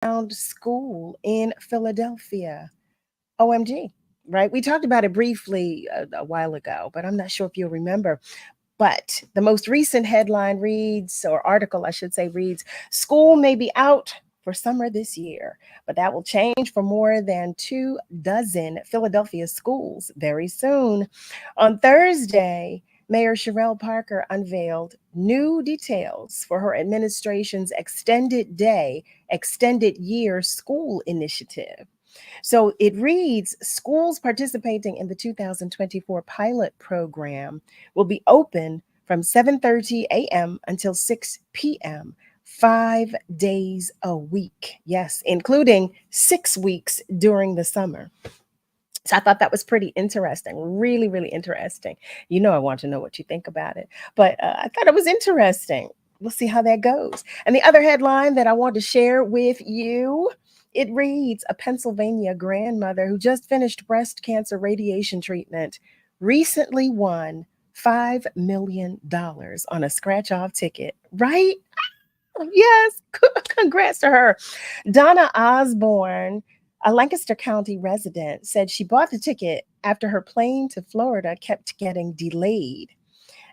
found school in Philadelphia. OMG, right? We talked about it briefly a while ago, but I'm not sure if you'll remember. But the most recent headline reads, or article, I should say, reads, "School may be out for summer this year, but that will change for more than 2 dozen Philadelphia schools very soon." On Thursday, Mayor Sherelle Parker unveiled new details for her administration's extended day, extended year school initiative. So it reads, schools participating in the 2024 pilot program will be open from 7:30 a.m. until 6 p.m. 5 days a week. Yes, including 6 weeks during the summer. So I thought that was pretty interesting, really, really interesting. I want to know what you think about it, but I thought it was interesting. We'll see how that goes. And the other headline that I want to share with you, it reads, a Pennsylvania grandmother who just finished breast cancer radiation treatment recently won $5 million on a scratch off ticket, right? Yes, congrats to her. Donna Osborne, a Lancaster County resident, said she bought the ticket after her plane to Florida kept getting delayed.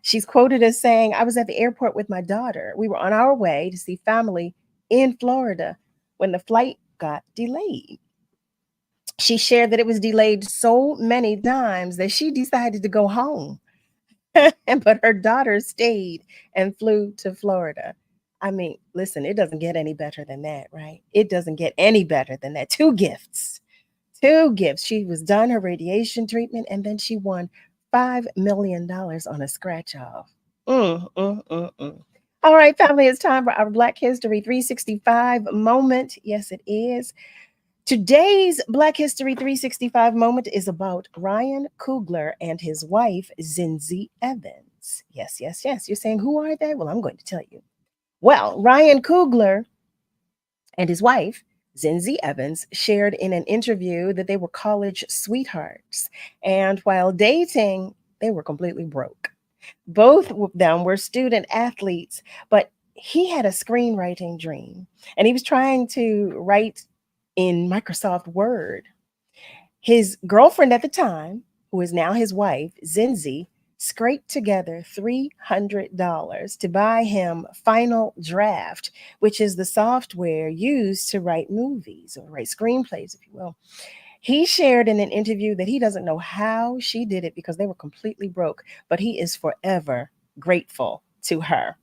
She's quoted as saying, "I was at the airport with my daughter. We were on our way to see family in Florida when the flight got delayed." She shared that it was delayed so many times that she decided to go home. But her daughter stayed and flew to Florida. I mean, listen, it doesn't get any better than that, right? It doesn't get any better than that. Two gifts. Two gifts. She was done her radiation treatment and then she won $5 million on a scratch off. All right, family, it's time for our Black History 365 moment. Yes, it is. Today's Black History 365 moment is about Ryan Coogler and his wife, Zinzi Evans. Yes, yes, yes. You're saying, who are they? Well, I'm going to tell you. Well, Ryan Coogler and his wife, Zinzi Evans, shared in an interview that they were college sweethearts. And while dating, they were completely broke. Both of them were student athletes, but he had a screenwriting dream and he was trying to write in Microsoft Word. His girlfriend at the time, who is now his wife, Zinzi, scraped together $300 to buy him Final Draft, which is the software used to write movies or write screenplays, if you will. He shared in an interview that he doesn't know how she did it because they were completely broke, but he is forever grateful to her.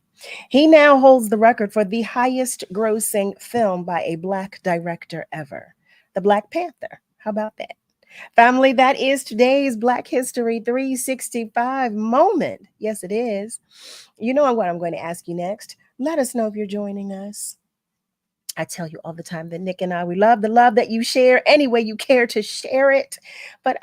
He now holds the record for the highest grossing film by a Black director ever, The Black Panther. How about that? Family, that is today's Black History 365 moment. Yes, it is. You know what I'm going to ask you next. Let us know if you're joining us. I tell you all the time that Nick and I, we love the love that you share any way you care to share it. But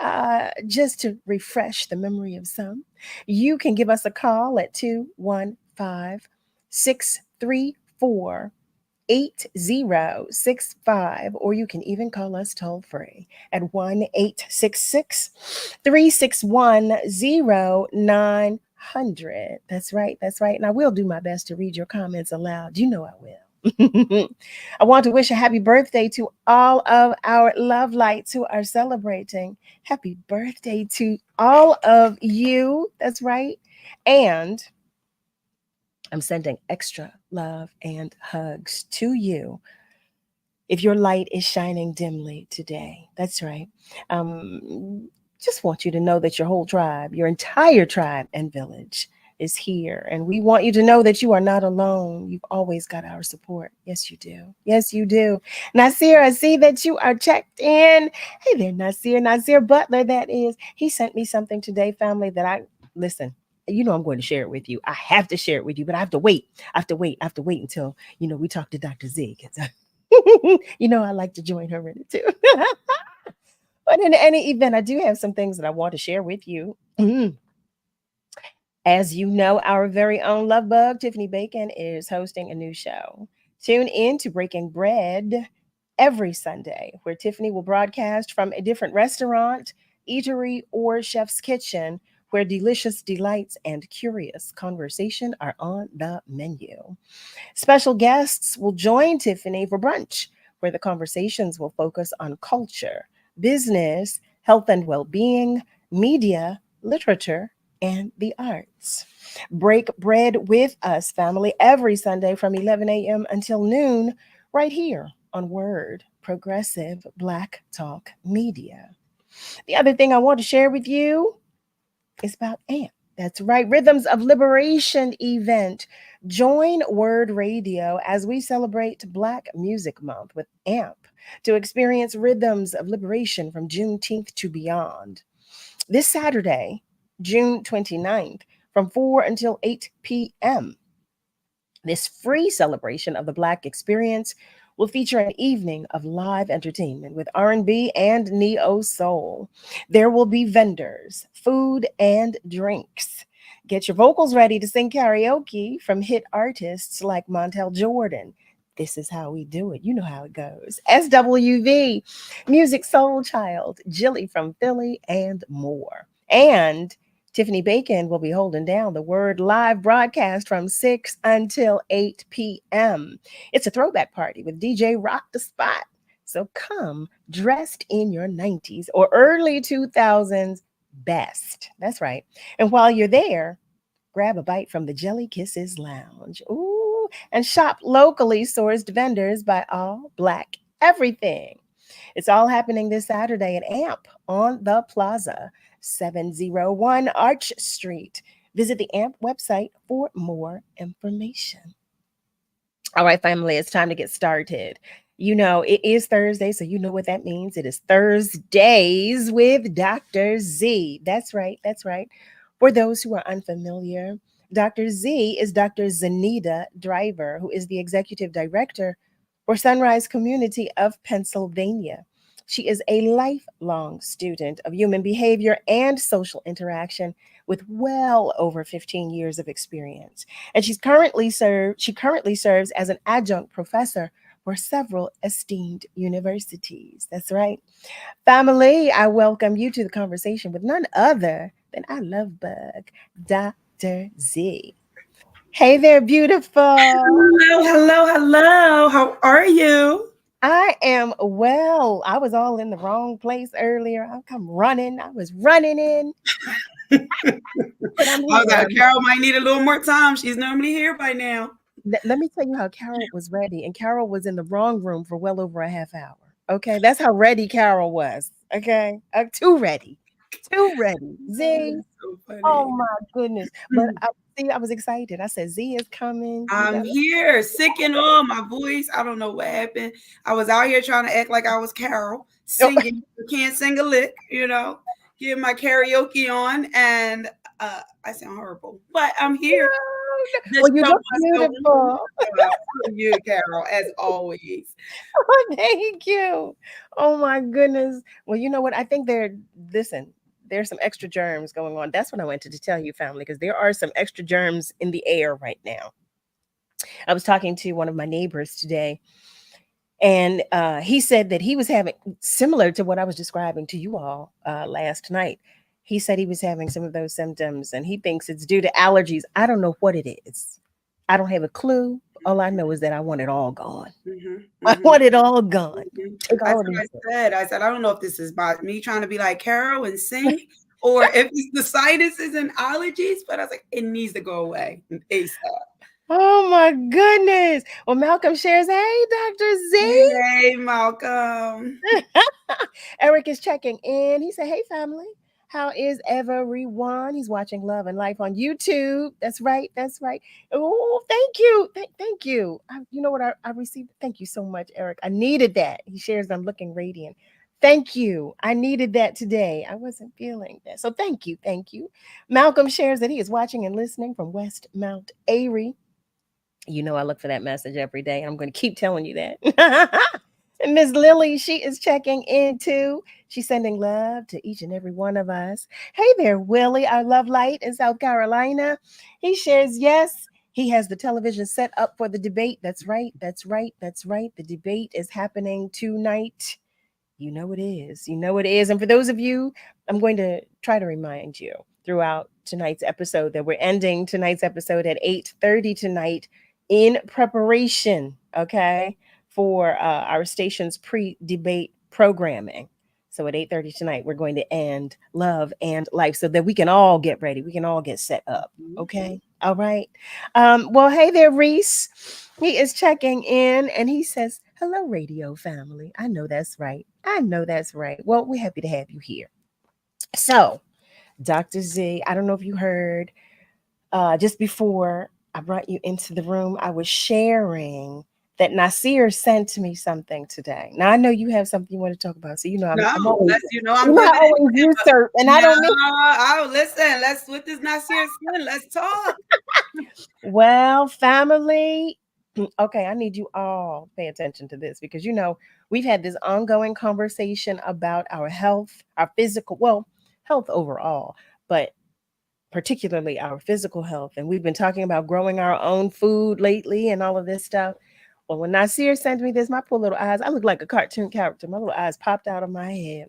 just to refresh the memory of some, you can give us a call at 215-634-8065, or you can even call us toll free at 1-866-361-0900. That's right. That's right. And I will do my best to read your comments aloud. You know I will. I want to wish a happy birthday to all of our love lights who are celebrating. Happy birthday to all of you. That's right. And I'm sending extra love and hugs to you if your light is shining dimly today. That's right. Just want you to know that your whole tribe, your entire tribe and village is here. And we want you to know that you are not alone. You've always got our support. Yes, you do. Yes, you do. Nasir, I see that you are checked in. Hey there, Nasir. Nasir Butler, that is. He sent me something today, family, that listen, I'm going to share it with you. I have to share it with you, but I have to wait. I have to wait until, we talk to Dr. Z. I like to join her in it too. But in any event, I do have some things that I want to share with you. As you know, our very own love bug, Tiffany Bacon, is hosting a new show. Tune in to Breaking Bread every Sunday, where Tiffany will broadcast from a different restaurant, eatery, or chef's kitchen, where delicious delights and curious conversation are on the menu. Special guests will join Tiffany for brunch, where the conversations will focus on culture, business, health and well being, media, literature, and the arts. Break bread with us, family, every Sunday from 11 a.m. until noon, right here on Word Progressive Black Talk Media. The other thing I want to share with you is about AMP. That's right, Rhythms of Liberation event. Join Word Radio as we celebrate Black Music Month with AMP to experience rhythms of liberation from Juneteenth to beyond. This Saturday, June 29th, from 4 until 8 p.m. This free celebration of the Black experience will feature an evening of live entertainment with R&B and neo soul. There will be vendors, food, and drinks. Get your vocals ready to sing karaoke from hit artists like Montel Jordan. This is how we do it. You know how it goes. SWV, Music Soul Child, Jilly from Philly, and more. And Tiffany Bacon will be holding down the Word live broadcast from 6 until 8 p.m. It's a throwback party with DJ Rock the Spot. So come dressed in your 90s or early 2000s best. That's right. And while you're there, grab a bite from the Jelly Kisses Lounge. Ooh, and shop locally sourced vendors by All Black Everything. It's all happening this Saturday at AMP on the Plaza, 701 Arch Street. Visit the AMP website for more information. All right, family, it's time to get started. You know, it is Thursday, so you know what that means. It is ThurZdays with Dr. Z. That's right, that's right. For those who are unfamiliar, Dr. Z is Dr. Zenida Driver, who is the executive director for Sunrise Community of Pennsylvania. She is a lifelong student of human behavior and social interaction with well over 15 years of experience. And she currently serves as an adjunct professor for several esteemed universities. That's right. Family, I welcome you to the conversation with none other than our love bug, Dr. Z. Hey there, beautiful. Hello, hello, hello. How are you? I am well. I was all in the wrong place earlier. I come running. I was running in, but I'm I was here. like, Carol might need a little more time. She's normally here by now. Let me tell you how Carol was ready, and Carol was in the wrong room for well over a half hour. Okay, that's how ready Carol was. Okay, too ready, too ready. Oh, Z, that's so oh funny. my goodness! But see, I was excited. I said Z is coming. You I'm know, here, sick and all. My voice, I don't know what happened. I was out here trying to act like I was Carol, oh, singing. I can't sing a lick, getting my karaoke on, and I sound horrible, but I'm here. The well, you show look must go on. beautiful. You, Carol, as always. Thank you. Oh my goodness. Well, you know what? I think listen, there's some extra germs going on. That's what I wanted to tell you, family, because there are some extra germs in the air right now. I was talking to one of my neighbors today, and he said that he was having similar to what I was describing to you all last night. He said he was having some of those symptoms, and he thinks it's due to allergies. I don't know what it is. I don't have a clue. All I know is that I want it all gone. Mhm, I mhm. want it all gone. Mhm. Take That's all of what these I things. said. I said, I don't know if this is about me trying to be like Carol and sing or if it's the sinuses and allergies, but I was like, it needs to go away ASAP. Oh my goodness. Well, Malcolm shares, hey, Dr. Z. Hey, Malcolm. Eric is checking in. He said, hey, family. How is everyone? He's watching Love and Life on YouTube. That's right. That's right. Oh, thank you. Thank you. You know what I received? Thank you so much, Eric. I needed that. He shares, I'm looking radiant. Thank you. I needed that today. I wasn't feeling that. So thank you. Thank you. Malcolm shares that he is watching and listening from West Mount Airy. You know, I look for that message every day. I'm going to keep telling you that. And Miss Lily, she is checking in too. She's sending love to each and every one of us. Hey there, Willie, our love light in South Carolina. He shares, yes, he has the television set up for the debate. That's right. That's right. That's right. The debate is happening tonight. You know it is. You know it is. And for those of you, I'm going to try to remind you throughout tonight's episode that we're ending tonight's episode at 8:30 tonight in preparation, okay, for our station's pre-debate programming. So at 8:30 tonight, we're going to end Love and Life so that we can all get ready. We can all get set up. Okay. All right. Well, hey there, Reese. He is checking in and he says, "Hello, radio family." I know that's right. I know that's right. Well, we're happy to have you here. So, Dr. Z, I don't know if you heard, just before I brought you into the room, I was sharing that Nasir sent me something today. Now I know you have something you want to talk about, so No, I'm always, I'm good. always usurp, and No, I don't mean. oh, listen. Let's with this Nasir son. Let's talk. Well, family. Okay, I need you all to pay attention to this because we've had this ongoing conversation about our health, our physical, well, health overall, but particularly our physical health. And we've been talking about growing our own food lately and all of this stuff. Well, when Nasir sent me this, my poor little eyes, I look like a cartoon character. My little eyes popped out of my head.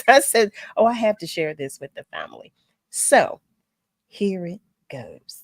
I said, "Oh, I have to share this with the family." So here it goes.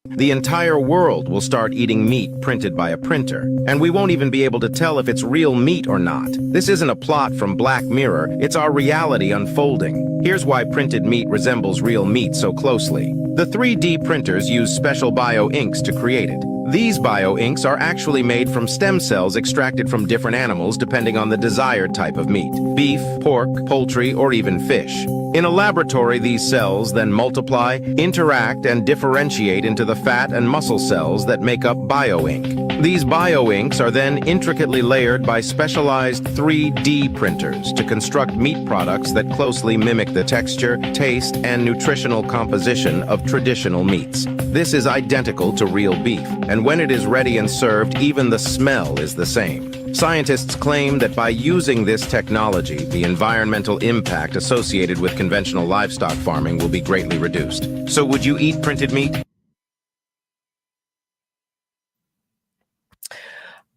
The entire world will start eating meat printed by a printer, and we won't even be able to tell if it's real meat or not. This isn't a plot from Black Mirror, it's our reality unfolding. Here's why printed meat resembles real meat so closely. The 3D printers use special bio-inks to create it. These bio-inks are actually made from stem cells extracted from different animals depending on the desired type of meat: beef, pork, poultry, or even fish. In a laboratory, these cells then multiply, interact, and differentiate into the fat and muscle cells that make up bio-ink. These bio-inks are then intricately layered by specialized 3D printers to construct meat products that closely mimic the texture, taste, and nutritional composition of traditional meats. This is identical to real beef, and when it is ready and served, even the smell is the same. Scientists claim that by using this technology, the environmental impact associated with conventional livestock farming will be greatly reduced. So would you eat printed meat?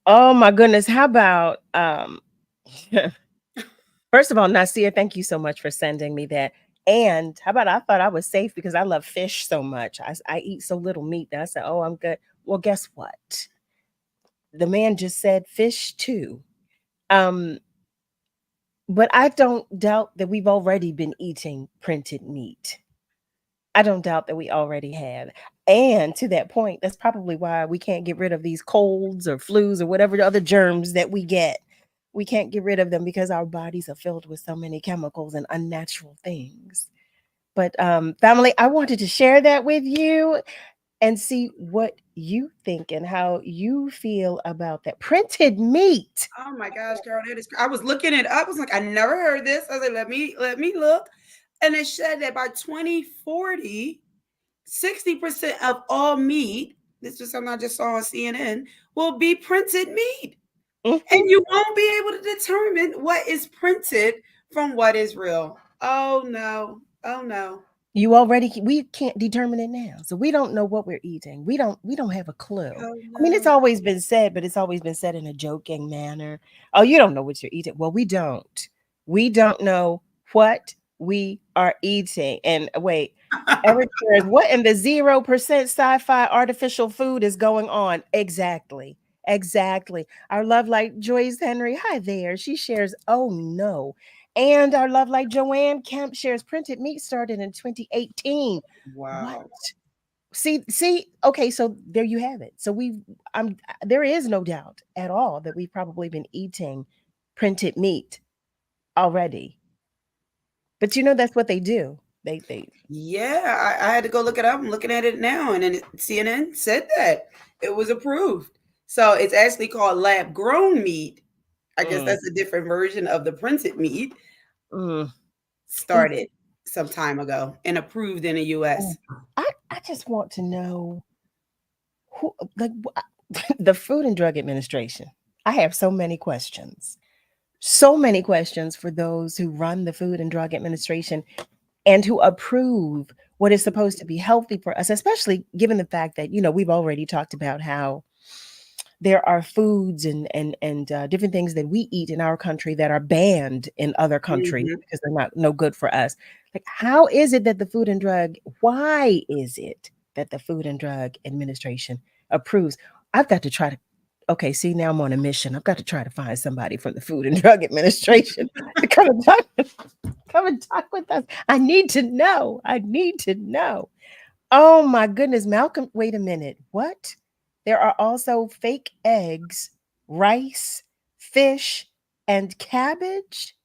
Oh my goodness. How about first of all, Nasir, thank you so much for sending me that. And how about I thought I was safe because I love fish so much. I eat so little meat that I said, "Oh, I'm good." Well, guess what? The man just said fish too. Um, but I don't doubt that we've already been eating printed meat. I don't doubt that we already have. And to that point, that's probably why we can't get rid of these colds or flus or whatever the other germs that we get. We can't get rid of them because our bodies are filled with so many chemicals and unnatural things. But family, I wanted to share that with you and see what you think and how you feel about that printed meat. Oh my gosh, girl, that is. I was looking it up. I was like, I never heard this. I was like, let me look, and it said that by 2040, 60% of all meat. This was something I just saw on CNN. Will be printed meat, and Mhm. you won't be able to determine what is printed from what is real. Oh no! Oh no! You already we can't determine it now. So we don't know what we're eating. We don't have a clue. Oh I mean, it's no! always been said, but it's always been said in a joking manner. "Oh, you don't know what you're eating." Well, we don't. We don't know what we are eating. And wait, Eric says, "What in the 0% sci-fi artificial food is going on?" Exactly. Exactly. Our love like Joyce Henry. Hi there. She shares, "Oh no." And our love like Joanne Kemp shares printed meat started in 2018. What? Wow! See, okay, so there you have it. So I'm there is no doubt at all that we've probably been eating printed meat already. But that's what they do. They Yeah, I had to go look it up. I'm looking at it now, and then CNN said that it was approved. So it's actually called lab grown meat. I guess mm, that's a different version of the printed meat. mm, mm, Started some time ago and approved in the mm. US. I just want to know who like the Food and Drug Administration. I have so many questions. So many questions for those who run the Food and Drug Administration and who approve what is supposed to be healthy for us, especially given the fact that we've already talked about how there are foods and different things that we eat in our country that are banned in other countries Mhm. because they're not no good for us. Like, how is it that the Food and Drug? Why is it that the Food and Drug Administration approves? I've got to try to. Okay, see, now I'm on a mission. I've got to try to find somebody from the Food and Drug Administration to come and talk with us. I need to know. I need to know. Oh my goodness, Malcolm, wait a minute. What? There are also fake eggs, rice, fish, and cabbage?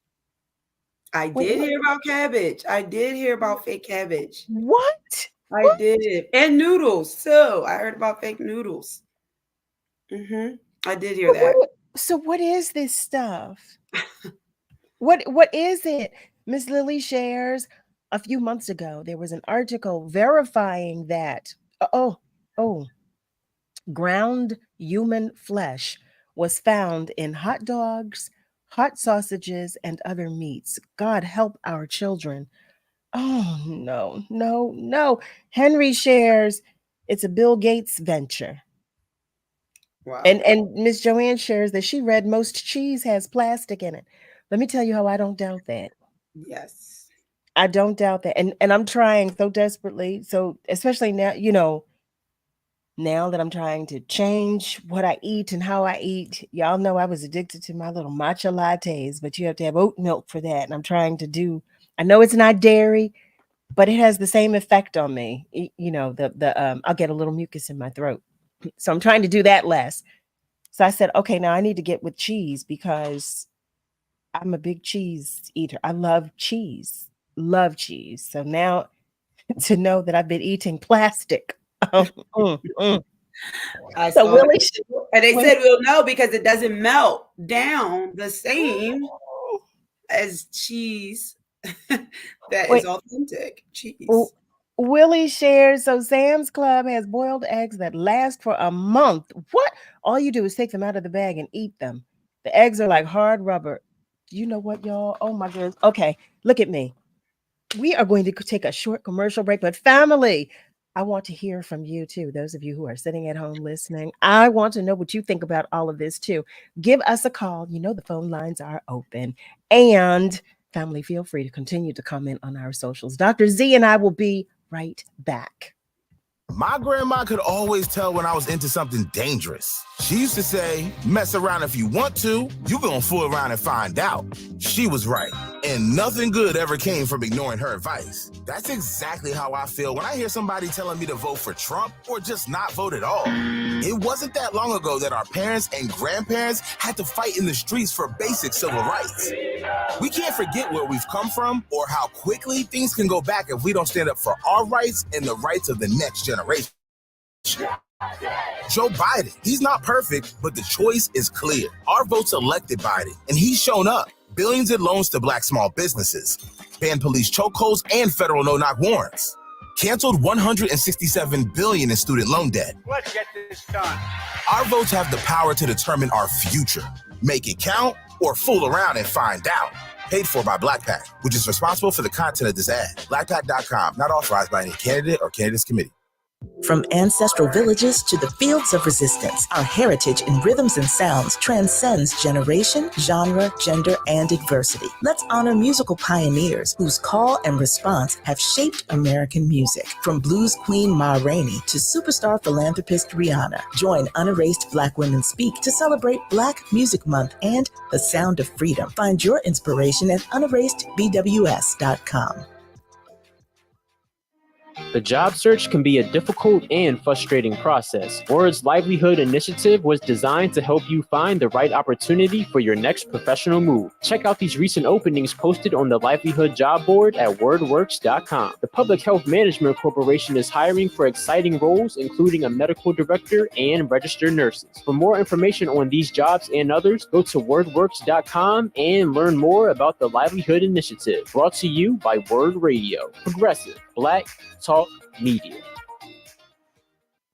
I Wait, did hear about cabbage. I did hear about fake cabbage. what? I What? did. And noodles too. I heard about fake noodles. I did hear that. So what is this stuff? What is it? Miss Lily shares a few months ago there was an article verifying that oh, ground human flesh was found in hot dogs, hot sausages, and other meats. God help our children. Oh no, no, no. Henry shares it's a Bill Gates venture. Wow. And Miss Joanne shares that she read most cheese has plastic in it. Let me tell you how I don't doubt that. Yes. I don't doubt that. And I'm trying so desperately. So especially now, now that I'm trying to change what I eat and how I eat. Y'all know I was addicted to my little matcha lattes, but you have to have oat milk for that. And I'm trying to do, I know it's not dairy, but it has the same effect on me. I'll get a little mucus in my throat. So I'm trying to do that less. So I said, okay, now I need to get with cheese because I'm a big cheese eater. I love cheese. Love cheese. So now to know that I've been eating plastic. I So saw that. Willie, And they said we'll know because it doesn't melt down the same as cheese that is wait, authentic cheese. Willie shares. So Sam's Club has boiled eggs that last for a month. What? All you do is take them out of the bag and eat them. The eggs are like hard rubber. You know what, y'all? Oh my goodness. Okay, look at me. We are going to take a short commercial break, but family, I want to hear from you too. Those of you who are sitting at home listening, I want to know what you think about all of this too. Give us a call. You know, the phone lines are open. And family, feel free to continue to comment on our socials. Dr. Z and I will be right back. My grandma could always tell when I was into something dangerous. She used to say, mess around if you want to, you gonna fool around and find out. She was right, and nothing good ever came from ignoring her advice. That's exactly how I feel when I hear somebody telling me to vote for Trump or just not vote at all. It wasn't that long ago that our parents and grandparents had to fight in the streets for basic civil rights. We can't forget where we've come from or how quickly things can go back if we don't stand up for our rights and the rights of the next generation. Joe Biden, he's not perfect, but the choice is clear. Our votes elected Biden, and he's shown up. Billions in loans to black small businesses, banned police chokeholds and federal no-knock warrants, canceled $167 billion in student loan debt. Let's get this done. Our votes have the power to determine our future. Make it count or fool around and find out. Paid for by Black Pac, which is responsible for the content of this ad. BlackPac.com, not authorized by any candidate or candidates committee. From ancestral villages to the fields of resistance, our heritage in rhythms and sounds transcends generation, genre, gender, and adversity. Let's honor musical pioneers whose call and response have shaped American music. From blues queen Ma Rainey to superstar philanthropist Rihanna, join Unerased Black Women Speak to celebrate Black Music Month and the sound of freedom. Find your inspiration at uneраsedbws.com. The job search can be a difficult and frustrating process. Word's Livelihood Initiative was designed to help you find the right opportunity for your next professional move. Check out these recent openings posted on the Livelihood job board at wordworks.com. The Public Health Management Corporation is hiring for exciting roles, including a medical director and registered nurses. For more information on these jobs and others, go to wordworks.com and learn more about the Livelihood Initiative. Brought to you by Word Radio. Progressive Black Talk Media.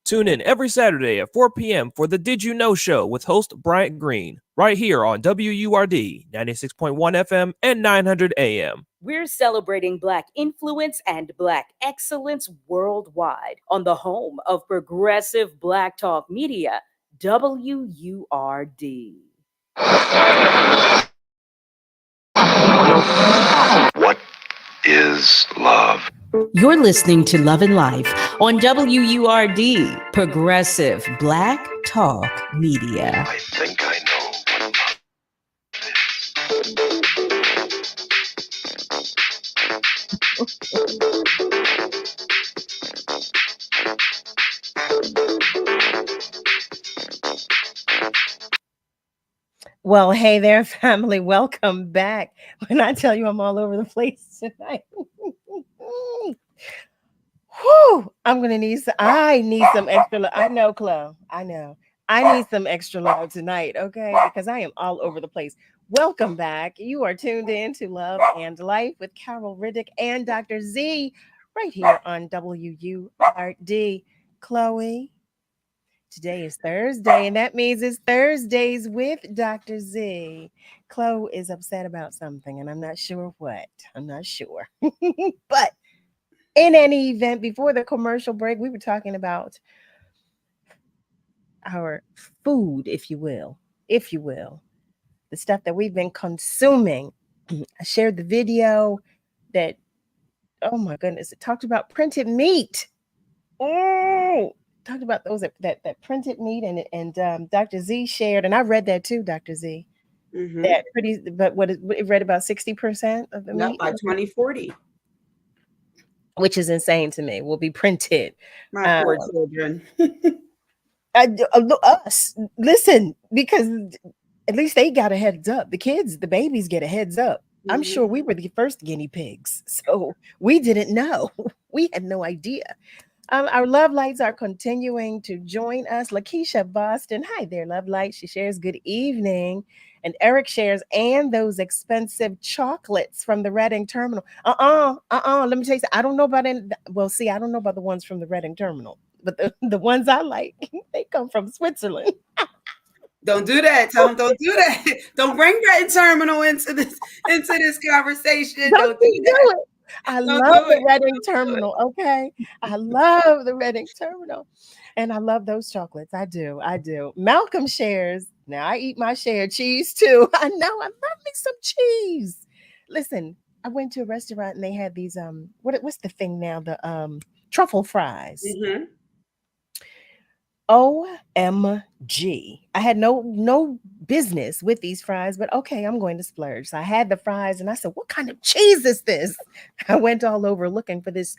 Tune in every Saturday at 4 p.m. for the Did You Know Show with host Bryant Green, right here on WURD 96.1 FM and 900 AM. We're celebrating Black influence and Black excellence worldwide on the home of progressive Black Talk Media, WURD. What is love? You're listening to Love and Life on WURD, Progressive Black Talk Media. I think I know what Well, hey there, family. Welcome back. When I tell you I'm all over the place tonight, whew, I need some extra love. I know, Chloe. I know. I need some extra love tonight, okay? Because I am all over the place. Welcome back. You are tuned in to Love and Life with Carol Riddick and Dr. Z right here on WURD. Chloe, today is Thursday, and that means it's ThurZdays with Dr. Z. Chloe is upset about something, and I'm not sure what. I'm not sure. But in any event, before the commercial break, we were talking about our food, if you will, the stuff that we've been consuming. I shared the video that, oh my goodness, it talked about printed meat. Oh, talked about those that printed meat, and Dr. Z shared, and I read that too, Dr. Z. Mm-hmm. That pretty, but it read about 60% of the meat by 2040, which is insane to me, will be printed. My poor children. Us, listen, because at least they got a heads up. The babies get a heads up. Mm-hmm. I'm sure we were the first guinea pigs, so we didn't know. We had no idea. Our love lights are continuing to join us. Lakeisha Boston, hi there, love light. She shares good evening. And Eric shares, and those expensive chocolates from the Reading terminal. Let me tell you something. I don't know about any. Well, see, I don't know about the ones from the Reading terminal, but the ones I like, they come from Switzerland. Don't do that, Tom. Don't do that. Don't bring Reading terminal into this conversation. Don't do that. I love the Reading terminal, okay? I love the Reading terminal. And I love those chocolates. I do. Malcolm shares. Now I eat my share of cheese too. I know. I love me some cheese. Listen, I went to a restaurant and they had these what's the thing now? The truffle fries. Mm-hmm. OMG. I had no business with these fries, but okay, I'm going to splurge. So I had the fries and I said, what kind of cheese is this? I went all over looking for this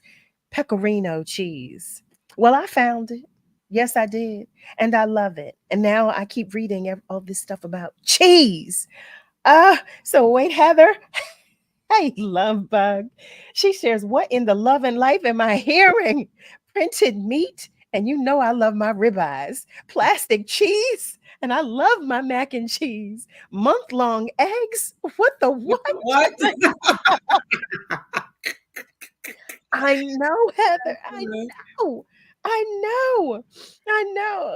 pecorino cheese. Well, I found it. Yes, I did. And I love it. And now I keep reading all this stuff about cheese. So wait, Heather. Hey, love bug. She shares, what in the love and life am I hearing? Printed meat? And you know I love my ribeyes, plastic cheese, and I love my mac and cheese. Month-long eggs? What the what? What? I know, Heather. I know.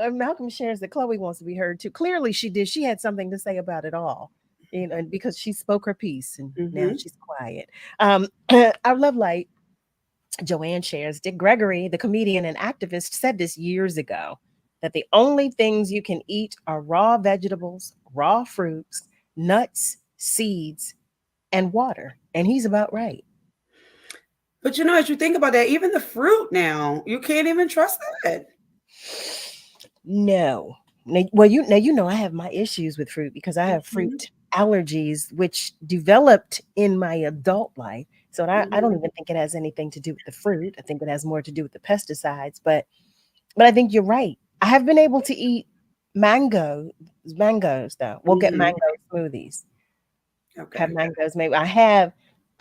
And Malcolm shares that Chloe wants to be heard too. Clearly she did. She had something to say about it all, and because she spoke her piece, and now she's quiet. Our love light, Joanne shares, Dick Gregory, the comedian and activist, said this years ago, that the only things you can eat are raw vegetables, raw fruits, nuts, seeds, and water. And he's about right. But you know, as you think about that, even the fruit now, you can't even trust that. No. Well, you know I have my issues with fruit because I have fruit allergies, which developed in my adult life. So I don't even think it has anything to do with the fruit. I think it has more to do with the pesticides. But I think you're right. I have been able to eat mangoes though. We'll get mango smoothies. Okay. Have mangoes. Maybe I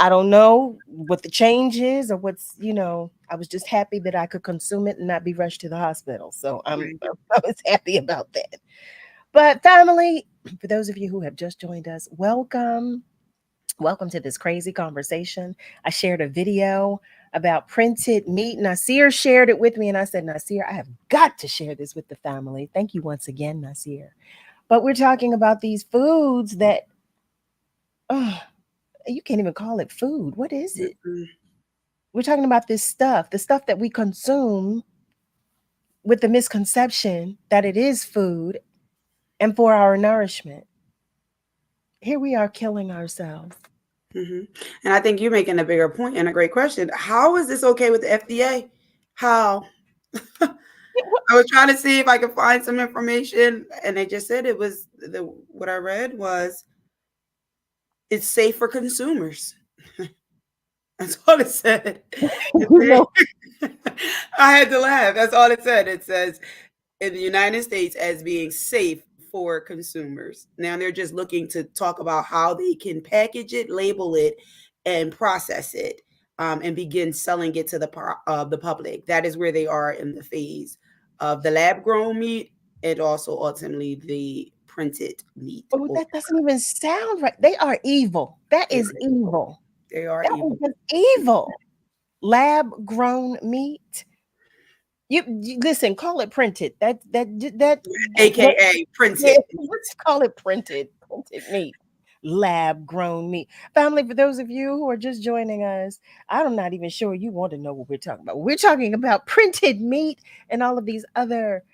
don't know what the change is or what's, I was just happy that I could consume it and not be rushed to the hospital. So I was happy about that. But family, for those of you who have just joined us, welcome. Welcome to this crazy conversation. I shared a video about printed meat. Nasir shared it with me, and I said, Nasir, I have got to share this with the family. Thank you once again, Nasir. But we're talking about these foods that, you can't even call it food. What is it? We're talking about this stuff, the stuff that we consume with the misconception that it is food and for our nourishment. Here we are killing ourselves. And I think you're making a bigger point and a great question. How is this okay with the FDA? How? I was trying to see if I could find some information, and they just said it was what I read was it's safe for consumers. That's all it said. I had to laugh. That's all it said. It says in the United States as being safe for consumers. Now they're just looking to talk about how they can package it, label it, and process it, and begin selling it to the public. That is where they are in the phase of the lab grown meat and also ultimately the printed meat. Oh, that doesn't even sound right. They are evil. That is evil. They are That evil. is just evil. Lab grown meat. You listen, call it printed. That AKA printed. Yeah, let's call it printed meat. Lab grown meat. Family, for those of you who are just joining us, I'm not even sure you want to know what we're talking about. We're talking about printed meat and all of these other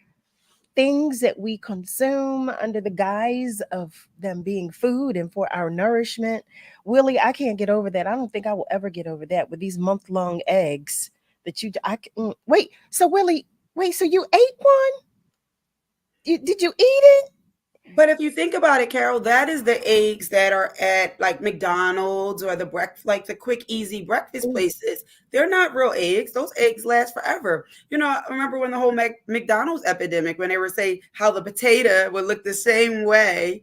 things that we consume under the guise of them being food and for our nourishment. Willie, I can't get over that. I don't think I will ever get over that with these month-long eggs that wait. So Willie, so you ate one? Did you eat it? But if you think about it, Carol, that is the eggs that are at like McDonald's or like the quick, easy breakfast places. They're not real eggs. Those eggs last forever. You know, I remember when the whole McDonald's epidemic, when they were saying how the potato would look the same way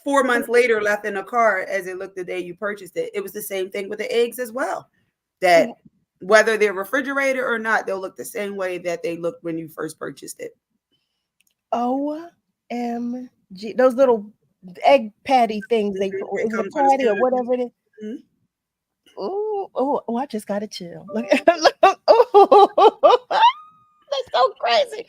4 months later left in a cart as it looked the day you purchased it. It was the same thing with the eggs as well. That whether they're refrigerated or not, they'll look the same way that they looked when you first purchased it. OMG. Those little egg patty things they put in the patty or whatever it is. Mm-hmm. Oh, I just got to chill. Look, oh, that's so crazy.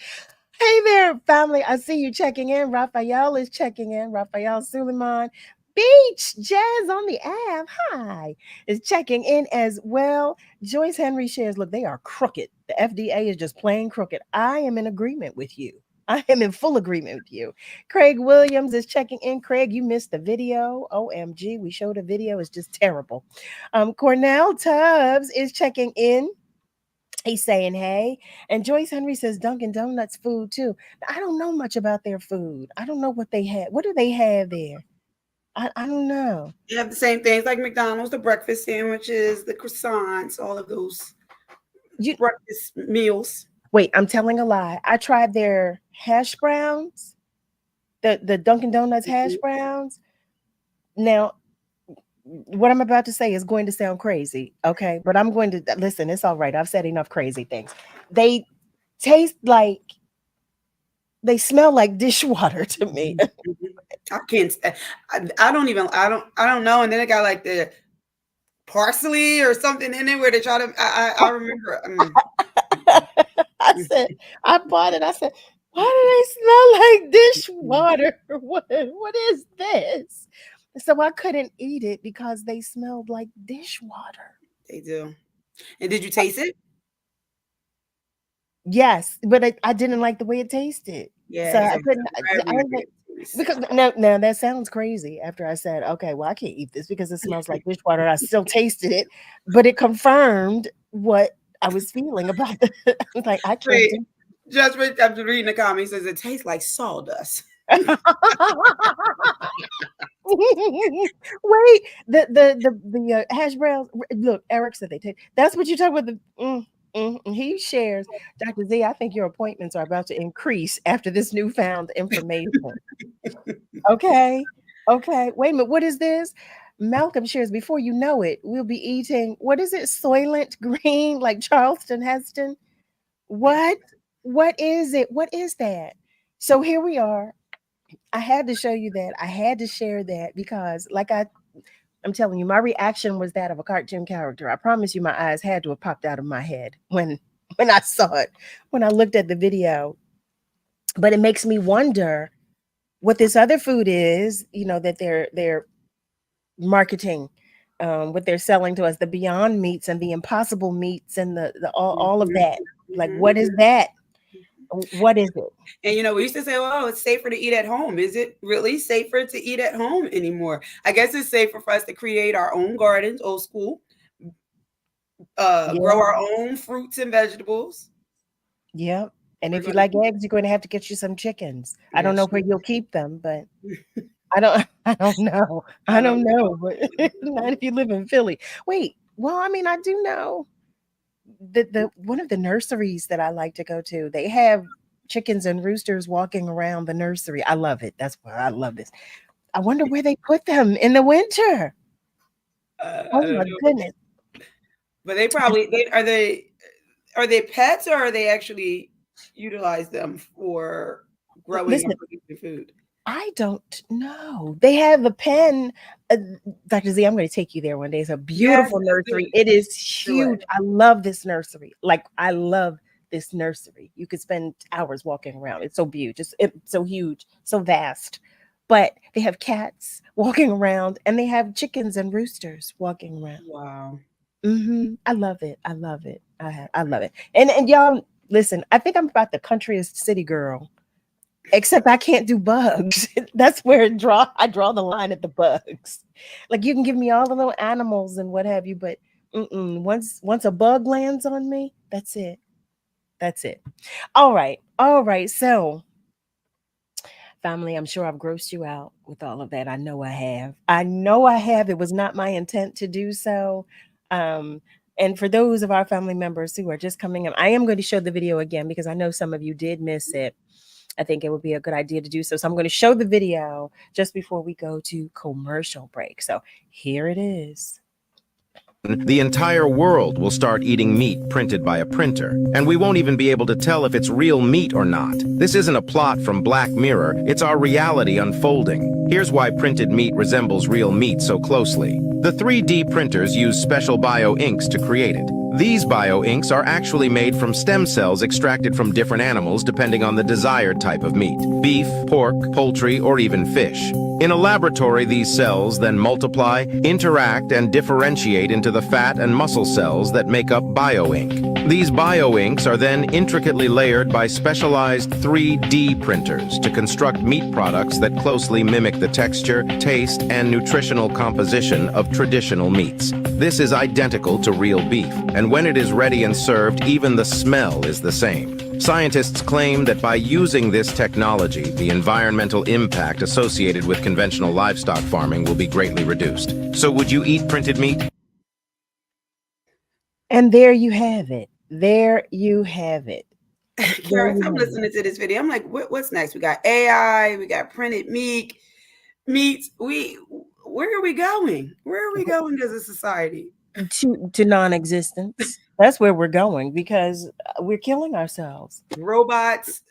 Hey there, family. I see you checking in. Raphael is checking in. Raphael Suleiman. Beach Jazz on the app. Hi. Is checking in as well. Joyce Henry shares, look, they are crooked. The FDA is just plain crooked. I am in agreement with you. I am in full agreement with you. Craig Williams is checking in. Craig, you missed the video. OMG, we showed a video. It's just terrible. Cornell Tubbs is checking in. He's saying, hey. And Joyce Henry says Dunkin' Donuts food too. I don't know much about their food. I don't know what they have. What do they have there? I don't know. You have the same things like McDonald's, the breakfast sandwiches, the croissants, all of those breakfast meals. Wait, I'm telling a lie. I tried their hash browns, the Dunkin' Donuts hash browns. Now, what I'm about to say is going to sound crazy, okay? But I'm going to listen. It's all right. I've said enough crazy things. They taste like, they smell like dishwater to me. I can't. I don't know. And then it got like the parsley or something in it where they try to. I remember. I said, I bought it. I said, why do they smell like dishwater? What is this? So I couldn't eat it because they smelled like dishwater. They do. And did you taste it? Yes, but I didn't like the way it tasted. Yeah, so I couldn't. Because now that sounds crazy. After I said, okay, well, I can't eat this because it smells like dishwater. I still tasted it, but it confirmed what I was feeling about it. I was like, I can't. Wait, just after reading the comments, says it tastes like sawdust. Wait, the hash browns. Look, Eric said they taste. That's what you talk about. He shares, Dr. Z. I think your appointments are about to increase after this newfound information. Okay. Wait a minute. What is this? Malcolm shares, before you know it, we'll be eating, what is it? Soylent Green, like Charleston Heston. What is it? What is that? So here we are. I had to show you that. I had to share that because, like I'm telling you, my reaction was that of a cartoon character. I promise you, my eyes had to have popped out of my head when I saw it, when I looked at the video. But it makes me wonder what this other food is, that they're marketing, what they're selling to us, the Beyond Meats and the Impossible Meats and the all of that. Like, what is that? What is it? And we used to say, oh, it's safer to eat at home. Is it really safer to eat at home anymore? I guess it's safer for us to create our own gardens, old school, grow our own fruits and vegetables. Yep. And We're if you gonna like eggs, you're going to have to get you some chickens. I don't Yes, know where you'll keep them, but I don't know. I don't know, but not if you live in Philly. Wait, well, I mean, I do know the one of the nurseries that I like to go to, they have chickens and roosters walking around the nursery. I love it. That's why I love this. I wonder where they put them in the winter. I Oh don't my know. goodness. But are they pets, or are they actually utilize them for growing Listen, or producing food? I don't know. They have a pen. Dr. Z, I'm going to take you there one day. It's a Yes, beautiful let's do nursery. it. It is Do it. huge. I love this nursery. Like, I love this nursery. You could spend hours walking around. It's so beautiful. It's so huge, so vast. But they have cats walking around and they have chickens and roosters walking around. Wow. I love it. I love it. I love it. And y'all, listen, I think I'm about the countryest city girl. Except I can't do bugs. That's where I draw the line at the bugs. Like you can give me all the little animals and what have you, but once a bug lands on me, that's it. That's it. All right. All right. So, family, I'm sure I've grossed you out with all of that. I know I have. I know I have. It was not my intent to do so. Um, and for those of our family members who are just coming in, I am going to show the video again because I know some of you did miss it. I think it would be a good idea to do so. So I'm going to show the video just before we go to commercial break. So here it is. The entire world will start eating meat printed by a printer, and we won't even be able to tell if it's real meat or not. This isn't a plot from Black Mirror, it's our reality unfolding. Here's why printed meat resembles real meat so closely. The 3D printers use special bio-inks to create it. These bio-inks are actually made from stem cells extracted from different animals depending on the desired type of meat: beef, pork, poultry, or even fish. In a laboratory, these cells then multiply, interact, and differentiate into the fat and muscle cells that make up bioink. These bioinks are then intricately layered by specialized 3D printers to construct meat products that closely mimic the texture, taste, and nutritional composition of traditional meats. This is identical to real beef, and when it is ready and served, even the smell is the same. Scientists claim that by using this technology, the environmental impact associated with conventional livestock farming will be greatly reduced. So would you eat printed meat? And there you have it. There you have it. Kara, I'm listening to this video. I'm like, what's next? We got AI, we got printed meats. Where are we going? Where are we going as a society? To non-existence. That's where we're going because we're killing ourselves. Robots.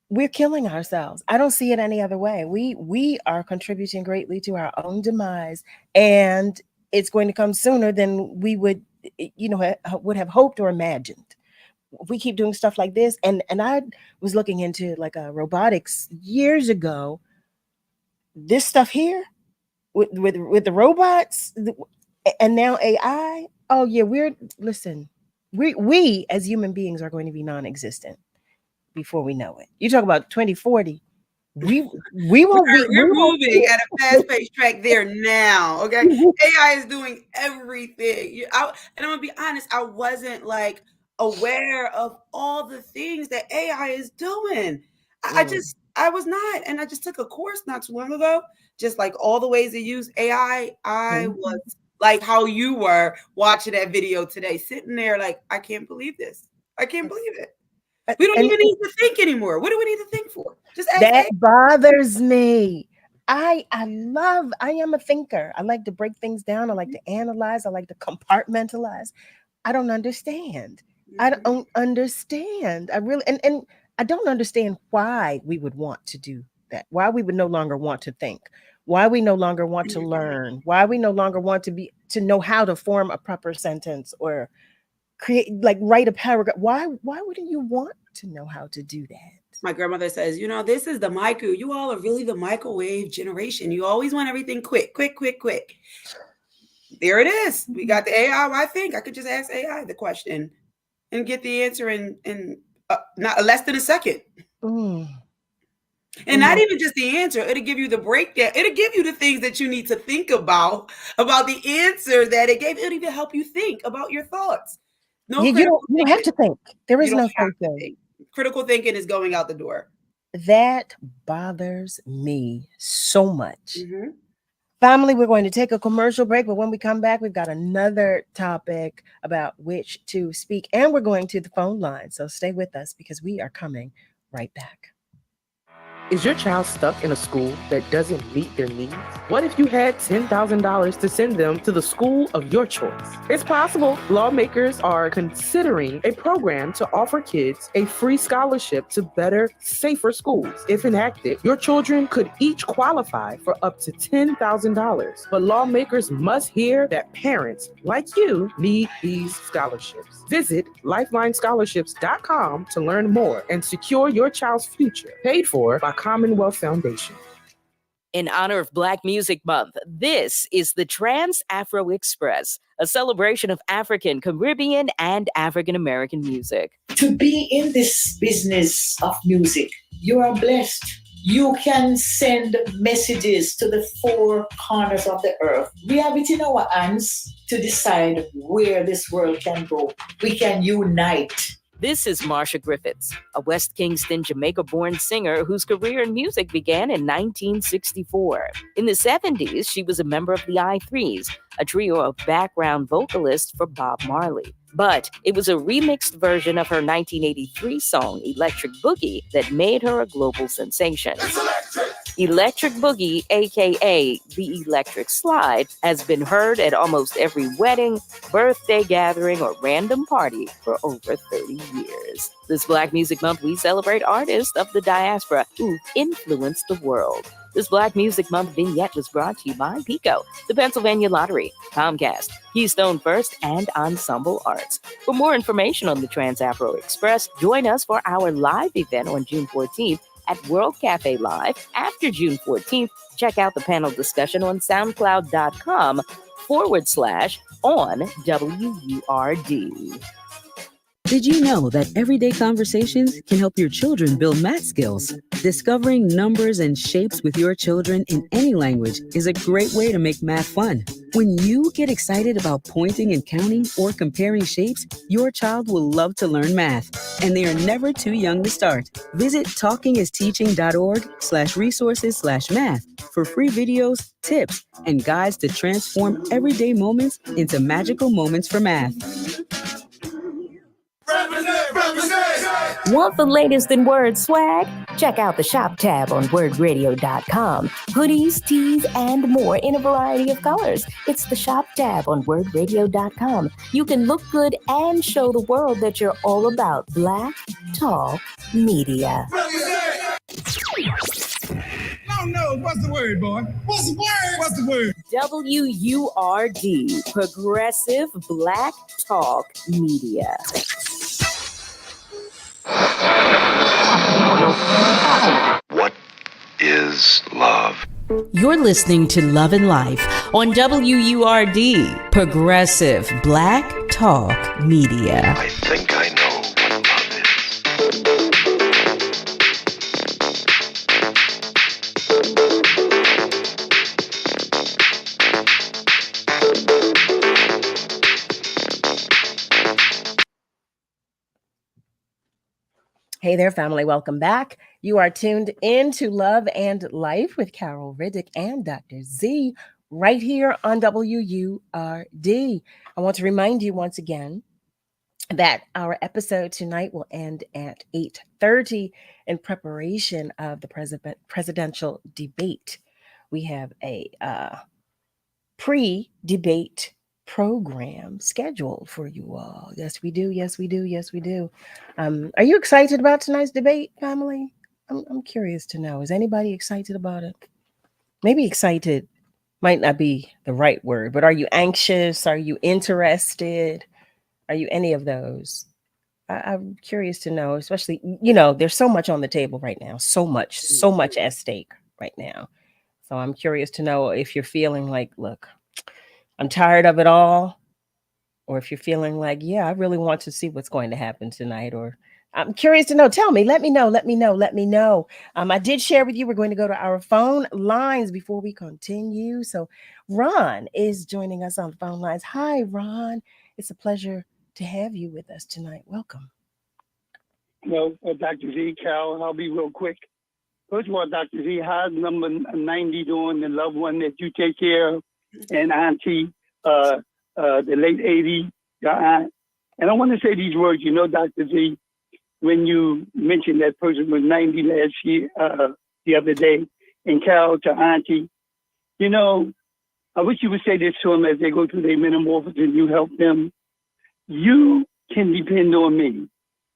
We're killing ourselves. I don't see it any other way. We are contributing greatly to our own demise, and it's going to come sooner than we would have hoped or imagined. If we keep doing stuff like this, and I was looking into like robotics years ago. This stuff here with the robots and now AI. Oh yeah, we as human beings are going to be non-existent before we know it. You talk about 2040. We're moving at a fast-paced track there now. Okay, AI is doing everything. And I'm gonna be honest, I wasn't like aware of all the things that AI is doing. I was not, and I just took a course not too long ago, just like all the ways to use AI. I was like how you were watching that video today, sitting there like, I can't believe this. I can't believe it. We don't even need to think anymore. What do we need to think for? Just ask that AI. bothers me. I am a thinker. I like to break things down. I like to analyze. I like to compartmentalize. I don't understand. I don't understand. I really and I don't understand why we would want to do that. Why we would no longer want to think. Why we no longer want to learn. Why we no longer want to know how to form a proper sentence or write a paragraph. Why wouldn't you want to know how to do that? My grandmother says, this is the micro. You all are really the microwave generation. You always want everything quick. There it is. We got the AI. I think I could just ask AI the question and get the answer in not less than a second. And not even just the answer, it'll give you the breakdown. It'll give you the things that you need to think about the answer that it gave. It'll even help you think about your thoughts. No, you don't have to think. There is no thinking. Think. Critical thinking is going out the door. That bothers me so much. Family, we're going to take a commercial break, but when we come back, we've got another topic about which to speak, and we're going to the phone line. So stay with us because we are coming right back. Is your child stuck in a school that doesn't meet their needs? What if you had $10,000 to send them to the school of your choice? It's possible. Lawmakers are considering a program to offer kids a free scholarship to better, safer schools. If enacted, your children could each qualify for up to $10,000. But lawmakers must hear that parents like you need these scholarships. Visit LifelineScholarships.com to learn more and secure your child's future. Paid for by Commonwealth Foundation. In honor of Black Music Month, this is the Trans Afro Express, a celebration of African, Caribbean, and African American music. To be in this business of music, you are blessed. You can send messages to the four corners of the earth. We have it in our hands to decide where this world can go. We can unite. This is Marsha Griffiths, a West Kingston, Jamaica-born singer whose career in music began in 1964. In the 70s, she was a member of the I-Threes, a trio of background vocalists for Bob Marley. But it was a remixed version of her 1983 song, Electric Boogie, that made her a global sensation. Electric Boogie, aka The Electric Slide, has been heard at almost every wedding, birthday gathering, or random party for over 30 years. This Black Music Month, we celebrate artists of the diaspora who influenced the world. This Black Music Month vignette was brought to you by PICO, the Pennsylvania Lottery, Comcast, Keystone First, and Ensemble Arts. For more information on the Trans Afro Express, join us for our live event on June 14th at World Cafe Live. After June 14th, check out the panel discussion on soundcloud.com/on WURD. Did you know that everyday conversations can help your children build math skills? Discovering numbers and shapes with your children in any language is a great way to make math fun. When you get excited about pointing and counting or comparing shapes, your child will love to learn math, and they are never too young to start. Visit talkingisteaching.org/resources/math for free videos, tips, and guides to transform everyday moments into magical moments for math. Want the latest in word swag? Check out the shop tab on wordradio.com. Hoodies, tees, and more in a variety of colors. It's the shop tab on wordradio.com. You can look good and show the world that you're all about Black Talk Media. No, what's the word, boy? What's the word? What's the word? WURD, Progressive Black Talk Media. What is love? You're listening to Love and Life on WURD, Progressive Black Talk Media. I think I know what love is. Hey there, family. Welcome back. You are tuned in to Love and Life with Carol Riddick and Dr. Z right here on WURD. I want to remind you once again that our episode tonight will end at 8:30 in preparation of the presidential debate. We have a pre-debate program scheduled for you all. Yes, we do. Yes, we do. Yes, we do. Are you excited about tonight's debate, family? I'm curious to know. Is anybody excited about it? Maybe excited might not be the right word, but are you anxious? Are you interested? Are you any of those? I'm curious to know, especially, there's so much on the table right now, so much at stake right now. So I'm curious to know if you're feeling like, look, I'm tired of it all, or if you're feeling like, yeah, I really want to see what's going to happen tonight, or I'm curious to know. Tell me. Let me know. Let me know. Let me know. I did share with you. We're going to go to our phone lines before we continue. So, Ron is joining us on the phone lines. Hi, Ron. It's a pleasure to have you with us tonight. Welcome. Well, Dr. Z, Cal, I'll be real quick. First of all, Dr. Z, how's number 90 doing, the loved one that you take care of, and Auntie, the late 80, your aunt. And I want to say these words, you know, Dr. Z, when you mentioned that person was 90 last year, the other day, and Cal to Auntie, you know, I wish you would say this to them as they go through their metamorphosis and you help them. You can depend on me.